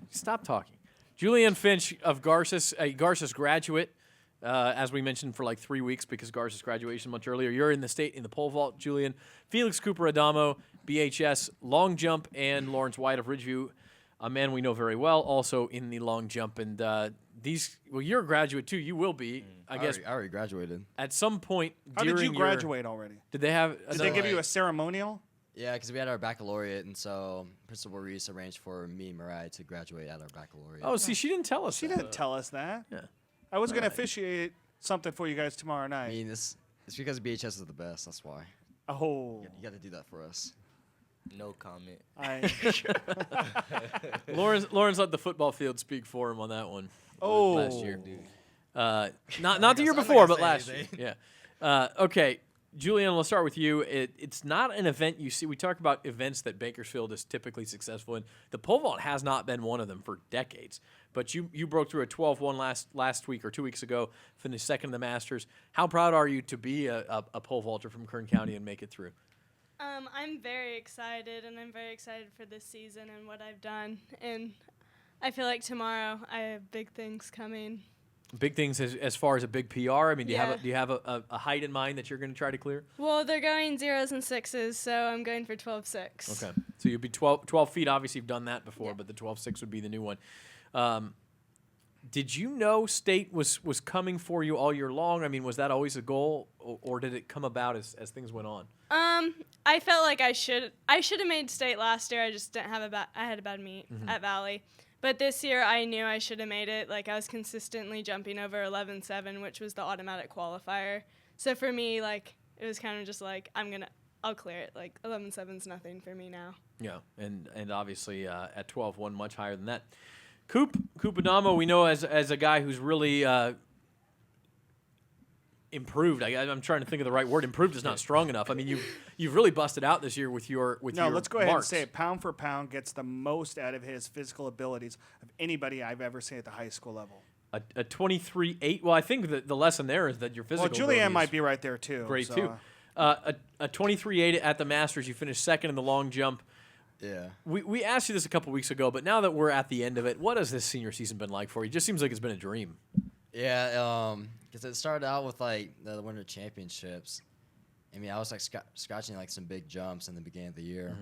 Stop talking. Julianne Finch of Garces, a Garces graduate, as we mentioned, for like 3 weeks because Garces graduation much earlier. You're in the state in the pole vault, Julian. Felix Cooper Adamo, BHS, long jump, and Lawrence White of Ridgeview, a man we know very well, also in the long jump. And you're a graduate too. You will be, I guess. I already graduated. At some point How during did you graduate already? Did they have? Did they give you a ceremonial? Yeah, because we had our baccalaureate, and so Principal Reese arranged for me and Mariah to graduate at our baccalaureate. Oh, see, she didn't tell us. She didn't tell us that. Yeah. I was going to officiate something for you guys tomorrow night. I mean, it's because BHS is the best. That's why. Oh. You got to do that for us. No comment. Lawrence let the football field speak for him on that one. Oh. Last year. Not the year before, but last year. Yeah. Okay. Julian, let's start with you. It's not an event you see. We talk about events that Bakersfield is typically successful in. The pole vault has not been one of them for decades. But you broke through a 12-1 last week or 2 weeks ago, finished second in the Masters. How proud are you to be a pole vaulter from Kern County and make it through? I'm very excited, and I'm very excited for this season and what I've done. And I feel like tomorrow I have big things coming. Big things as far as a big PR. I mean, do Yeah. you have a height in mind that you're going to try to clear? Well, they're going 0s and 6s, so I'm going for 12.6. Okay. So you'll be 12 feet. Obviously, you've done that before, but the 12.6 would be the new one. Did you know state was coming for you all year long? I mean, was that always a goal, or did it come about as things went on? I felt like I should have made state last year. I just didn't have I had a bad meet at Valley. But this year, I knew I should have made it. Like, I was consistently jumping over 11.7, which was the automatic qualifier. So for me, like, it was kind of just like, I'll clear it. Like, 11.7's nothing for me now. Yeah, and obviously at 12.1, much higher than that. Coop Adamo, we know as a guy who's really improved. I'm trying to think of the right word. Improved is not strong enough. I mean, you've really busted out this year with your let's go ahead and marks. say it. Pound for pound gets the most out of his physical abilities of anybody I've ever seen at the high school level. A 23.8. Well, I think the lesson there is that your physical. Well, Julianne might be right there too. Great so. too. A 23.8 at the Masters. You finished second in the long jump. Yeah. We asked you this a couple weeks ago, but now that we're at the end of it, what has this senior season been like for you? It just seems like it's been a dream. Yeah, because it started out with like the Winter Championships. I mean, I was like scratching like some big jumps in the beginning of the year,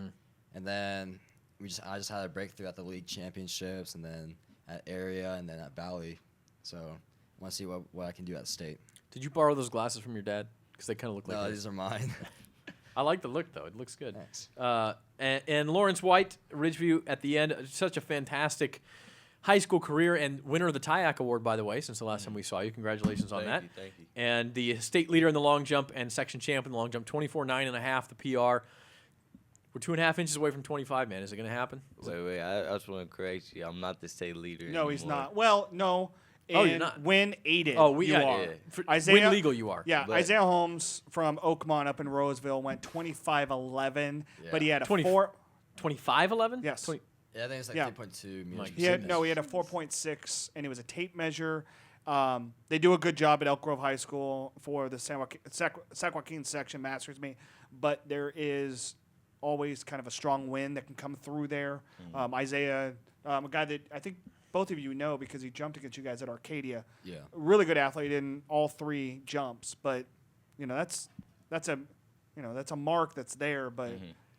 and then I just had a breakthrough at the league championships, and then at area, and then at Valley. So I want to see what I can do at state. Did you borrow those glasses from your dad? Because they kind of look like. No, these are mine. I like the look though; it looks good. Thanks. And Lawrence White, Ridgeview, at the end, such a fantastic high school career and winner of the TIAC award, by the way, since the last time we saw you. Congratulations on that. Thank you. And the state leader in the long jump and section champ in the long jump, 24.9.5, the PR. We're 2.5 inches away from 25, man. Is it going to happen? Wait. I just want to correct you. I'm not the state leader. No, he's anymore. not. Well, no. Oh, you're not. When aided, you are. Yeah. For Isaiah, when legal, you are. Yeah, But- Isaiah Holmes from Oakmont up in Roseville went 25.11, but he had a 25.11? Yes. 20 Yeah, I think it's like Yeah. 3.2 meters. He had a 4.6, and it was a tape measure. They do a good job at Elk Grove High School for the San Joaquin section Masters meet, but there is always kind of a strong wind that can come through there. Isaiah, a guy that I think both of you know because he jumped against you guys at Arcadia. Yeah. Really good athlete in all three jumps, but that's a mark that's there. But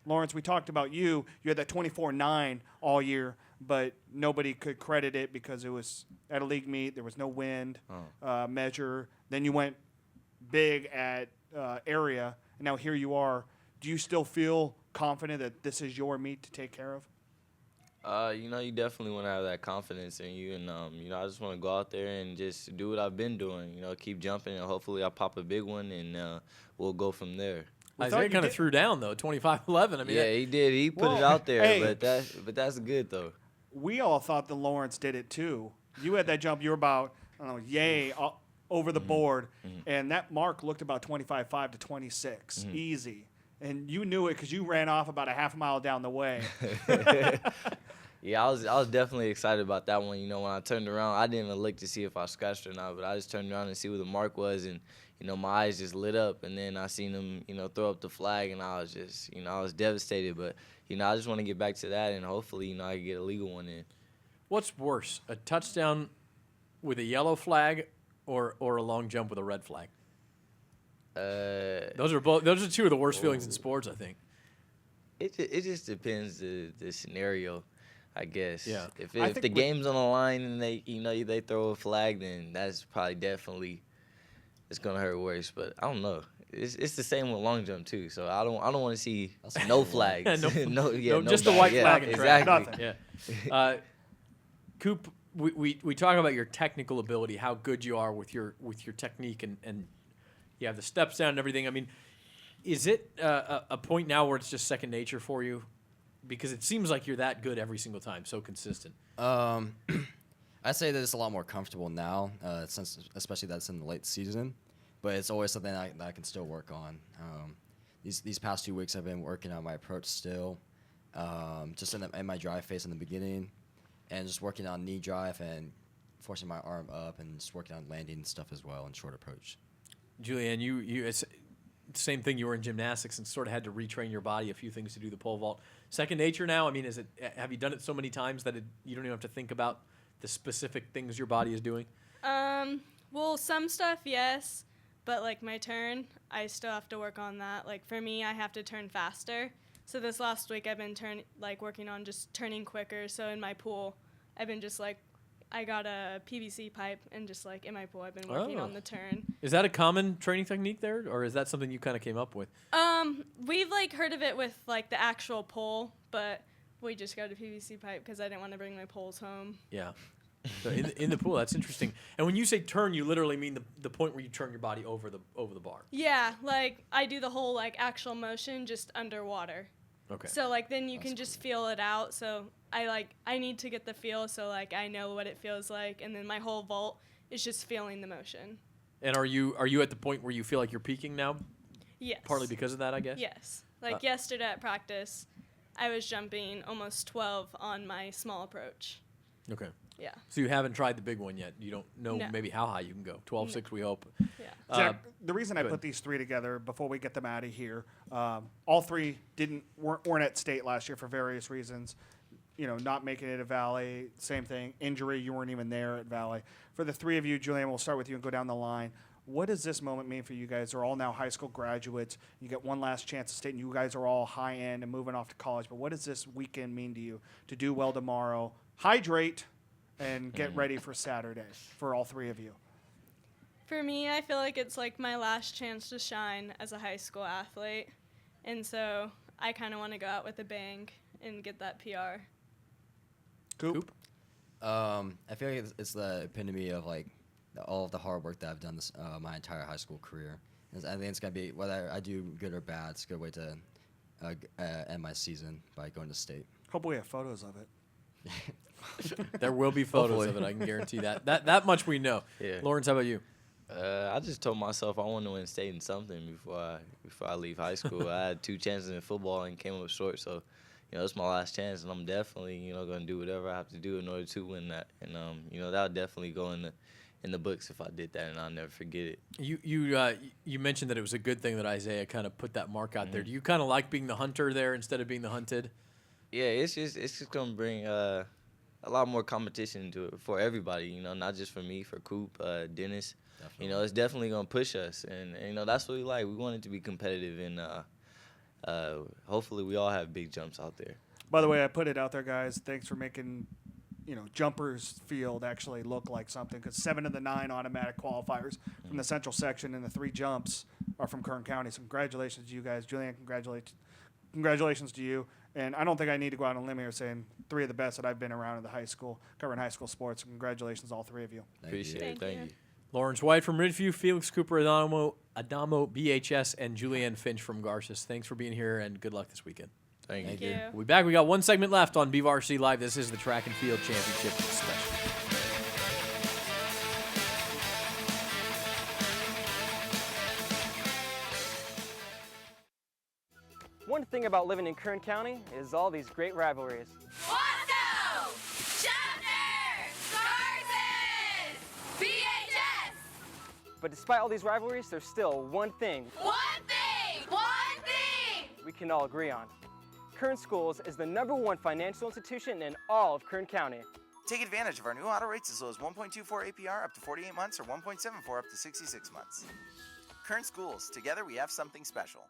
Lawrence, we talked about you. You had that 24.9 all year, but nobody could credit it because it was at a league meet. There was no wind measure. Then you went big at area, and now here you are. Do you still feel confident that this is your meet to take care of? You definitely want to have that confidence in you, and I just want to go out there and just do what I've been doing. Keep jumping, and hopefully I pop a big one, and we'll go from there. Isaiah kind of threw down though, 25.11. I mean, yeah, he did. He put it out there, but that's good though. We all thought that Lawrence did it too. You had that jump. You were about over the board, and that mark looked about 25.5 to 26, easy. and you knew it because you ran off about a half mile down the way. Yeah, I was definitely excited about that one. You know, when I turned around, I didn't even look to see if I scratched or not, but I just turned around and see what the mark was, and you know, my eyes just lit up. And then I seen them, you know, throw up the flag, and I was just, you know, I was devastated. But you know, I just want to get back to that, and hopefully, you know, I can get a legal one in. What's worse, a touchdown with a yellow flag, or a long jump with a red flag? Those are two of the worst feelings in sports, I think. It just depends the scenario, I guess. Yeah. If the game's on the line and they throw a flag, then that's probably definitely it's gonna hurt worse. But I don't know. It's the same with long jump too. So I don't want to see no flags. no, just the white flag and exactly. Yeah. Coop, we talk about your technical ability, how good you are with your technique, and you have the steps down and everything. I mean, is it a point now where it's just second nature for you? Because it seems like you're that good every single time, so consistent. I'd say that it's a lot more comfortable now, since especially that's in the late season. But it's always something that I can still work on. These past 2 weeks, I've been working on my approach still, just in my drive phase in the beginning, and just working on knee drive and forcing my arm up, and just working on landing stuff as well and short approach. Julianne, it's same thing. You were in gymnastics and sort of had to retrain your body a few things to do the pole vault. Second nature now. I mean, have you done it so many times that you don't even have to think about the specific things your body is doing? Well, some stuff, yes. But, like, my turn, I still have to work on that. Like, for me, I have to turn faster. So this last week, I've been working on just turning quicker. So in my pool, I've been just, like, I got a PVC pipe, and just, like, in my pool, I've been working on the turn. Is that a common training technique there, or is that something you kind of came up with? We've, like, heard of it with, like, the actual pole, but we just got a PVC pipe because I didn't want to bring my poles home. Yeah. So in the pool, that's interesting. And when you say turn, you literally mean the point where you turn your body over the bar. Yeah, like I do the whole like actual motion just underwater. Okay. So like then you can just feel it out. So I need to get the feel so like I know what it feels like, and then my whole vault is just feeling the motion. And are you at the point where you feel like you're peaking now? Yes. Partly because of that, I guess. Yes. Like yesterday at practice, I was jumping almost 12 on my small approach. Okay. Yeah. So you haven't tried the big one yet. You don't know maybe how high you can go. 12.6, we hope. Yeah. Zach, the reason I put these three together before we get them out of here, all three weren't at state last year for various reasons. You know, not making it at Valley, same thing. Injury, you weren't even there at Valley. For the three of you, Julianne, we'll start with you and go down the line. What does this moment mean for you guys? They're all now high school graduates. You get one last chance at state, and you guys are all high end and moving off to college. But what does this weekend mean to you to do well tomorrow? Hydrate and get ready for Saturday for all three of you. For me, I feel like it's like my last chance to shine as a high school athlete. And so I kind of want to go out with a bang and get that PR. Coop? I feel like it's the epitome of like all of the hard work that I've done this my entire high school career. I think it's going to be, whether I do good or bad, it's a good way to end my season by going to state. Hope we have photos of it. There will be photos of it, I can guarantee that. That much we know. Yeah. Lawrence, how about you? I just told myself I want to win state in something before I leave high school. I had 2 chances in football and came up short, so you know it's my last chance, and I'm definitely going to do whatever I have to do in order to win that. And that'll definitely go in the books if I did that, and I'll never forget it. You mentioned that it was a good thing that Isaiah kind of put that mark out there. Do you kind of like being the hunter there instead of being the hunted? Yeah, it's just gonna bring a lot more competition into it for everybody. Not just for me, for Coop, Dennis. Definitely. It's definitely gonna push us, and that's what we like. We want it to be competitive, and hopefully we all have big jumps out there. By the way, I put it out there, guys. Thanks for making jumpers field actually look like something, because 7 of the 9 automatic qualifiers from the central section and the 3 jumps are from Kern County. So congratulations to you guys. Julianne, congratulations to you. And I don't think I need to go out on a line here saying 3 of the best that I've been around in the high school, covering high school sports. Congratulations, all 3 of you. Appreciate it. Thank you. Lawrence White from Ridgeview, Felix Cooper, Adamo BHS, and Julianne Finch from Garces. Thanks for being here, and good luck this weekend. Thank you. We'll be back. We got 1 segment left on BVarsity Live. This is the Track and Field Championship special. one thing about living in Kern County is all these great rivalries. Wasco! Sumner! Garces! BHS! But despite all these rivalries, there's still one thing One thing! One thing! we can all agree on. Kern Schools is the #1 financial institution in all of Kern County. Take advantage of our new auto rates as low as 1.24 APR up to 48 months or 1.74 up to 66 months. Kern Schools, together we have something special.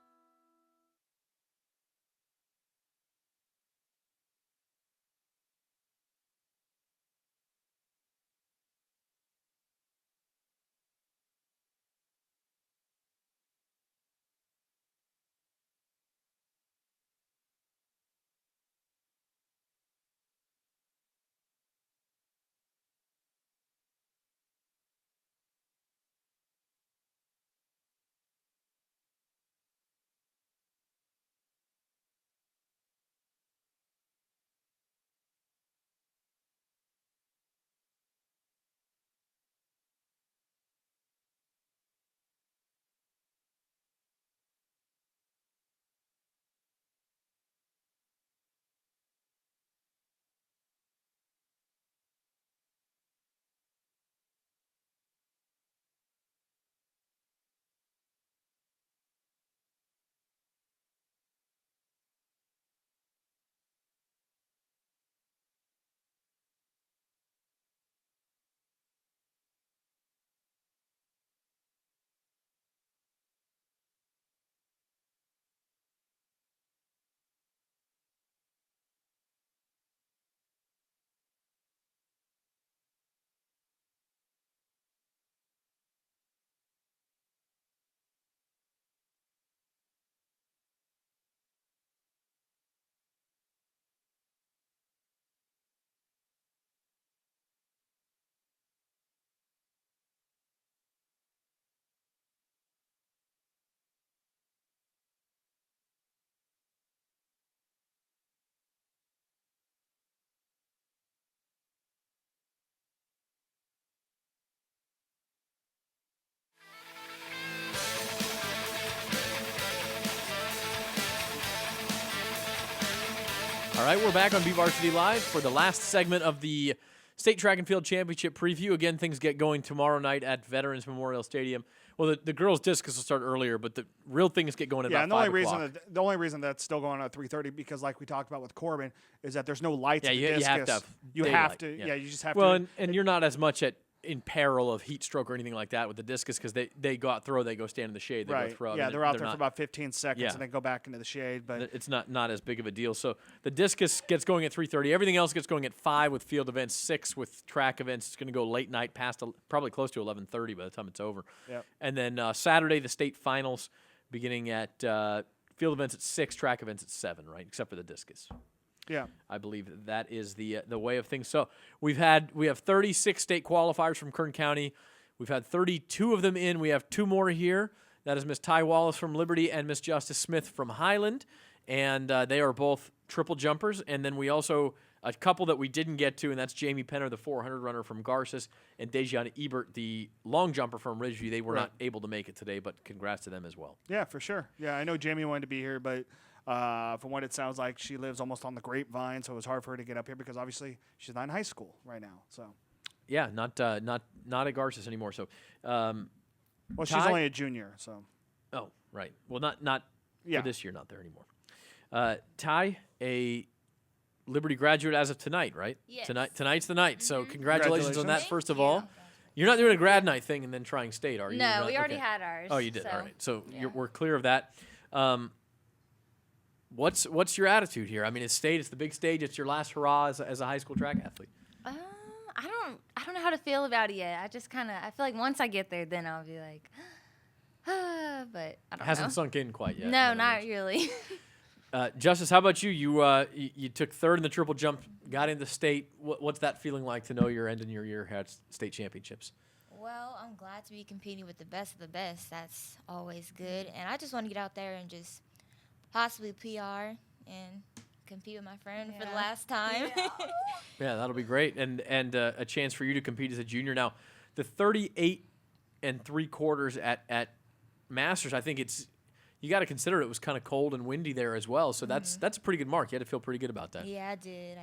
All right, we're back on BVarsity Live for the last segment of the State Track and Field Championship preview. Again, things get going tomorrow night at Veterans Memorial Stadium. Well, the girls' discus will start earlier, but the real things get going at about 5 o'clock. The only reason that's still going on at 3:30 because, like we talked about with Corbin, is that there's no lights Yeah, at the you discus. have to have You daylight, have to. Yeah, you just have well, to. and you're not as much in peril of heat stroke or anything like that with the discus because they go out throw, they go stand in the shade, they right. go throw. Yeah, I mean, they're out there not, for about 15 seconds yeah. and then go back into the shade. But it's not as big of a deal. So the discus gets going at 3:30. Everything else gets going at 5 with field events, 6 with track events. It's going to go late night past probably close to 11:30 by the time it's over. Yep. And then Saturday the state finals beginning at field events at 6, track events at 7, right? Except for the discus. Yeah. I believe that is the way of things. So we have 36 state qualifiers from Kern County. We've had 32 of them in. We have 2 more here. That is Miss Ty Wallace from Liberty and Miss Justice Smith from Highland. And they are both triple jumpers. And then we also, a couple that we didn't get to, and that's Jamie Penner, the 400 runner from Garces, and Dejiana Ebert, the long jumper from Ridgeview. They were not able to make it today, but congrats to them as well. Yeah, for sure. Yeah, I know Jamie wanted to be here, but from what it sounds like, she lives almost on the Grapevine, so it was hard for her to get up here because obviously she's not in high school right now. So. Yeah, not at Garces anymore. So, well, she's Ty, only a junior, so. Oh, right. Well, not yeah. for this year, not there anymore. Ty, a Liberty graduate as of tonight, right? Yes. Tonight's the night. So congratulations on that. Thank First of you. all, you're not doing a grad night thing and then trying state, are you? No, You're not- we already okay. had ours, Oh, you did. so, All right. So yeah. we're clear of that. What's your attitude here? I mean, it's state. It's the big stage. It's your last hurrah as a high school track athlete. I don't know how to feel about it yet. I feel like once I get there, then I'll be like, but I don't know. Hasn't sunk in quite yet. No, not really. Justice, how about you? You took third in the triple jump, got into state. What's that feeling like to know you're ending your year at state championships? Well, I'm glad to be competing with the best of the best. That's always good. And I just want to get out there and just possibly PR and compete with my friend for the last time. Yeah, that'll be great, and a chance for you to compete as a junior. Now, the 38 3/4 at Masters, I think you got to consider it was kind of cold and windy there as well. So that's a pretty good mark. You had to feel pretty good about that. Yeah, I did.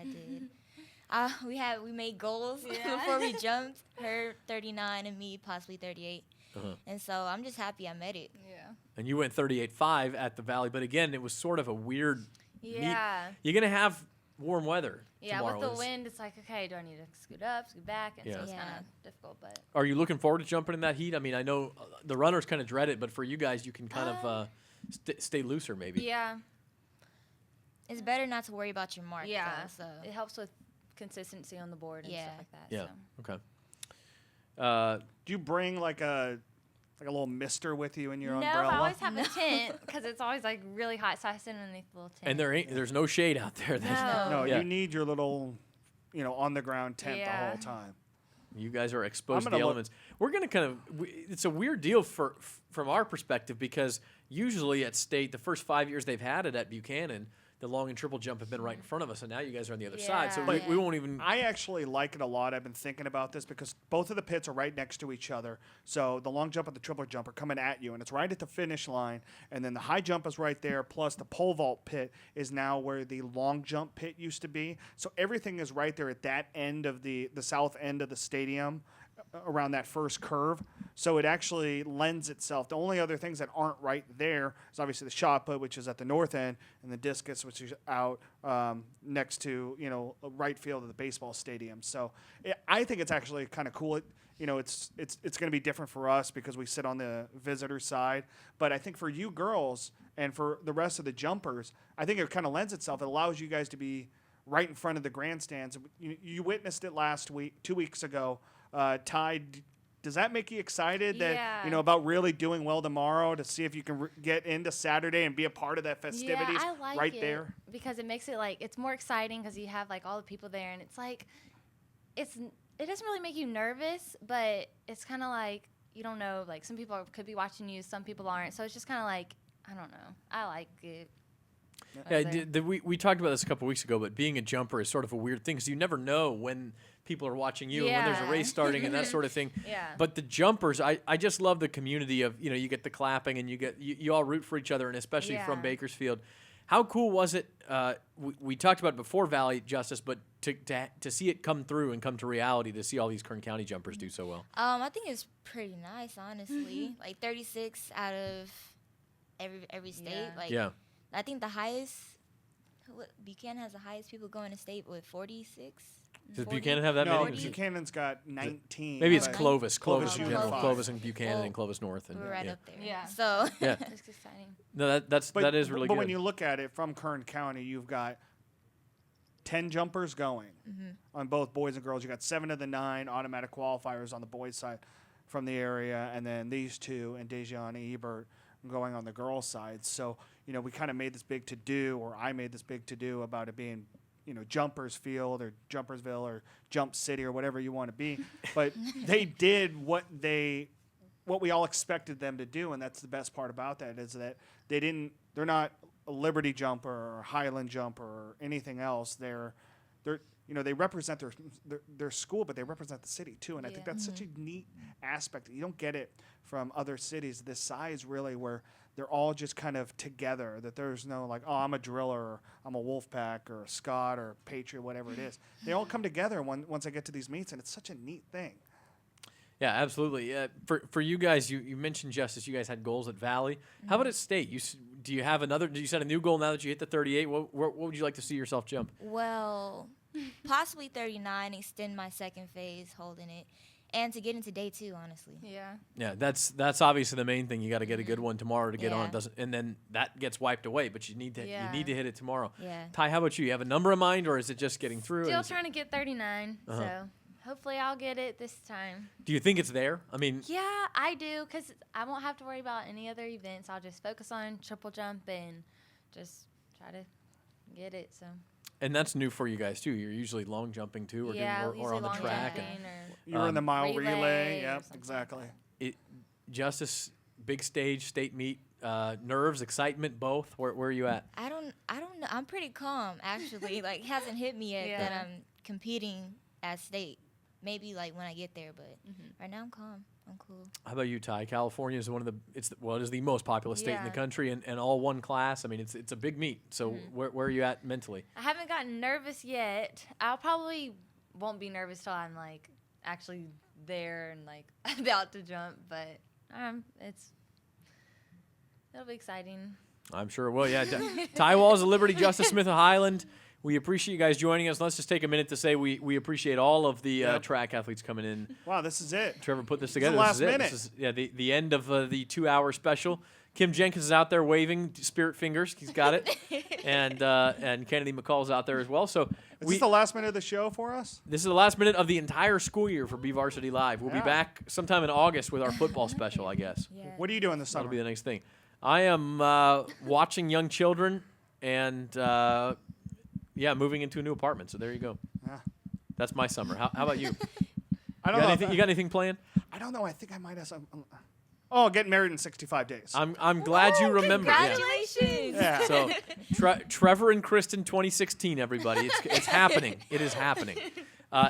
We made goals Yeah. before we jumped. Her 39 and me possibly 38. And so I'm just happy I met it. Yeah. And you went 38.5 at the Valley, but again, it was sort of a weird. Yeah. You're gonna have warm weather. Yeah, tomorrow. with the wind, it's like, okay, do I need to scoot up, scoot back? And so it's Yeah. kind of difficult, but. Are you looking forward to jumping in that heat? I mean, I know the runners kind of dread it, but for you guys, you can kind of stay looser maybe. Yeah. It's better not to worry about your mark. Yeah. Though, so It helps with consistency on the board and stuff like that. Yeah. So. Okay. Do you bring like a little mister with you in your No, umbrella? I always have a tent because it's always like really hot, so I sit underneath the little tent. And there's no shade out there. No, Yeah. you need your little, on the ground tent the Yeah. whole time. You guys are exposed to gonna the look- elements. We're going to kind of, it's a weird deal from our perspective because usually at State, the first 5 years they've had it at Buchanan, the long and triple jump have been right in front of us, and now you guys are on the other side. So we won't even. I actually like it a lot. I've been thinking about this because both of the pits are right next to each other. So the long jump and the triple jump are coming at you, and it's right at the finish line. And then the high jump is right there. Plus the pole vault pit is now where the long jump pit used to be. So everything is right there at that end of the south end of the stadium, around that first curve. So it actually lends itself. The only other things that aren't right there is obviously the shot put, which is at the north end, and the discus, which is out next to right field of the baseball stadium. So I think it's actually kind of cool. It's going to be different for us because we sit on the visitor side. But I think for you girls and for the rest of the jumpers, I think it kind of lends itself. It allows you guys to be right in front of the grandstands. You witnessed it last week, 2 weeks ago. Ty, does that make you excited that about really doing well tomorrow to see if you can get into Saturday and be a part of that festivities I like right it there? because it makes it like it's more exciting because you have like all the people there, and it's like it doesn't really make you nervous, but it's kind of like you don't know, like some people could be watching you, some people aren't, so it's just kind of like I don't know. I like it. Yeah, we talked about this a couple weeks ago, but being a jumper is sort of a weird thing because you never know when people are watching you and when there's a race starting and that sort of thing. Yeah. But the jumpers, I just love the community of, you get the clapping and you all root for each other, and especially from Bakersfield. How cool was it? We talked about it before Valley Justice, but to see it come through and come to reality, to see all these Kern County jumpers do so well. I think it's pretty nice, honestly. Like 36 out of every state. Yeah. I think the highest, Buchanan has the highest people going to state with 46. Does Buchanan have that no, many? Buchanan's got 19. Maybe it's but Clovis. Clovis in Union general. 5. Clovis and Buchanan and Clovis North. And, We're right up there. Yeah. So Yeah. It's exciting. No, that is really but good. when you look at it from Kern County, you've got 10 jumpers going on both boys and girls. You got 7 of the 9 automatic qualifiers on the boys' side from the area, and then these two and Dejan and Ebert going on the girls' side. So, we kind of made this big to-do, or I made this big to-do about it being, Jumpers Field or Jumpersville or Jump City or whatever you want to be. But they did what we all expected them to do, and that's the best part about that is that they're not a Liberty jumper or a Highland jumper or anything else. They represent their school, but they represent the city too. And I think that's such a neat aspect. You don't get it from other cities this size, really, where they're all just kind of together. That there's no like, oh, I'm a driller, or I'm a Wolfpack, or a Scott, or a Patriot, whatever it is. They all come together once I get to these meets, and it's such a neat thing. Yeah, absolutely. For you guys, you mentioned Justice. You guys had goals at Valley. How about at State? Do you have another? Do you set a new goal now that you hit the 38? What would you like to see yourself jump? Well, possibly 39, extend my second phase holding it, and to get into day 2, honestly. Yeah. Yeah, that's obviously the main thing. You got to get a good one tomorrow to get on. It doesn't, and then that gets wiped away. But you need to hit it tomorrow. Yeah. Ty, how about you? You have a number in mind, or is it just getting through? Still trying to get 39, so hopefully I'll get it this time. Do you think it's there? I mean, Yeah, I do, because I won't have to worry about any other events. I'll just focus on triple jump and just try to get it. So. and that's new for you guys too. You're usually long jumping too, or or on the track. You're in the mile relay. or Yep, something exactly. Justice, big stage, state meet, nerves, excitement, both. Where are you at? I don't know. I'm pretty calm, actually. Like, it hasn't hit me yet that I'm competing at state. Maybe, like, when I get there, but right now I'm calm. I'm cool. How about you, Ty? California is it is the most populous state in the Yeah. country, and all one class. I mean, it's a big meet. So where are you at mentally? I haven't gotten nervous yet. I'll probably won't be nervous till I'm like actually there and like about to jump, but it'll be exciting. I'm sure it will. Yeah, Ty Walls of Liberty, Justice Smith of Highland. We appreciate you guys joining us. Let's just take a minute to say we appreciate all of the track athletes coming in. Wow, this is it. Trevor put this This is together. the last this is minute. It. This is the end of the 2-hour special. Kim Jenkins is out there waving spirit fingers. He's got it, and Kennedy McCall's out there as well. So Is this the last minute of the show for us? This is the last minute of the entire school year for BVarsity Live. We'll be back sometime in August with our football special, I guess. What are you doing this summer? That'll be the next thing. I am watching young children and moving into a new apartment. So there you go. Yeah. That's my summer. How about you? I don't know. You got anything planned? I don't know. I think I might have some. Oh, getting married in 65 days. I'm glad you remember. Congratulations. Yeah. So Trevor and Kristen 2016, everybody. It's happening. It is happening.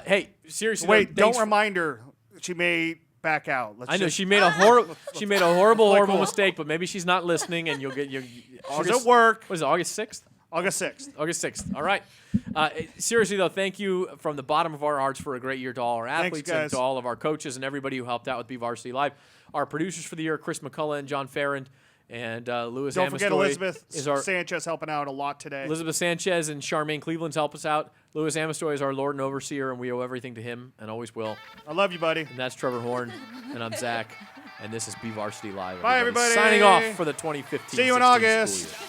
Hey, seriously. Wait, though, don't remind her. She may back out. I know she made a horrible mistake, but maybe she's not listening, and you'll get your. She's at work. What is it? August 6th. August 6th. August 6th. All right. Seriously, though, thank you from the bottom of our hearts for a great year to all our athletes and to all of our coaches and everybody who helped out with BVarsity Live. Our producers for the year, Chris McCullough and John Farrand, and Louis Don't Amistoy forget Elizabeth is our Sanchez helping out a lot today. Elizabeth Sanchez and Charmaine Cleveland's help us out. Louis Amistoy is our Lord and Overseer, and we owe everything to him and always will. I love you, buddy. And that's Trevor Horn, and I'm Zach, and this is BVarsity Live. Bye, everybody. Signing off for the 2015 See you in 16 August. school year.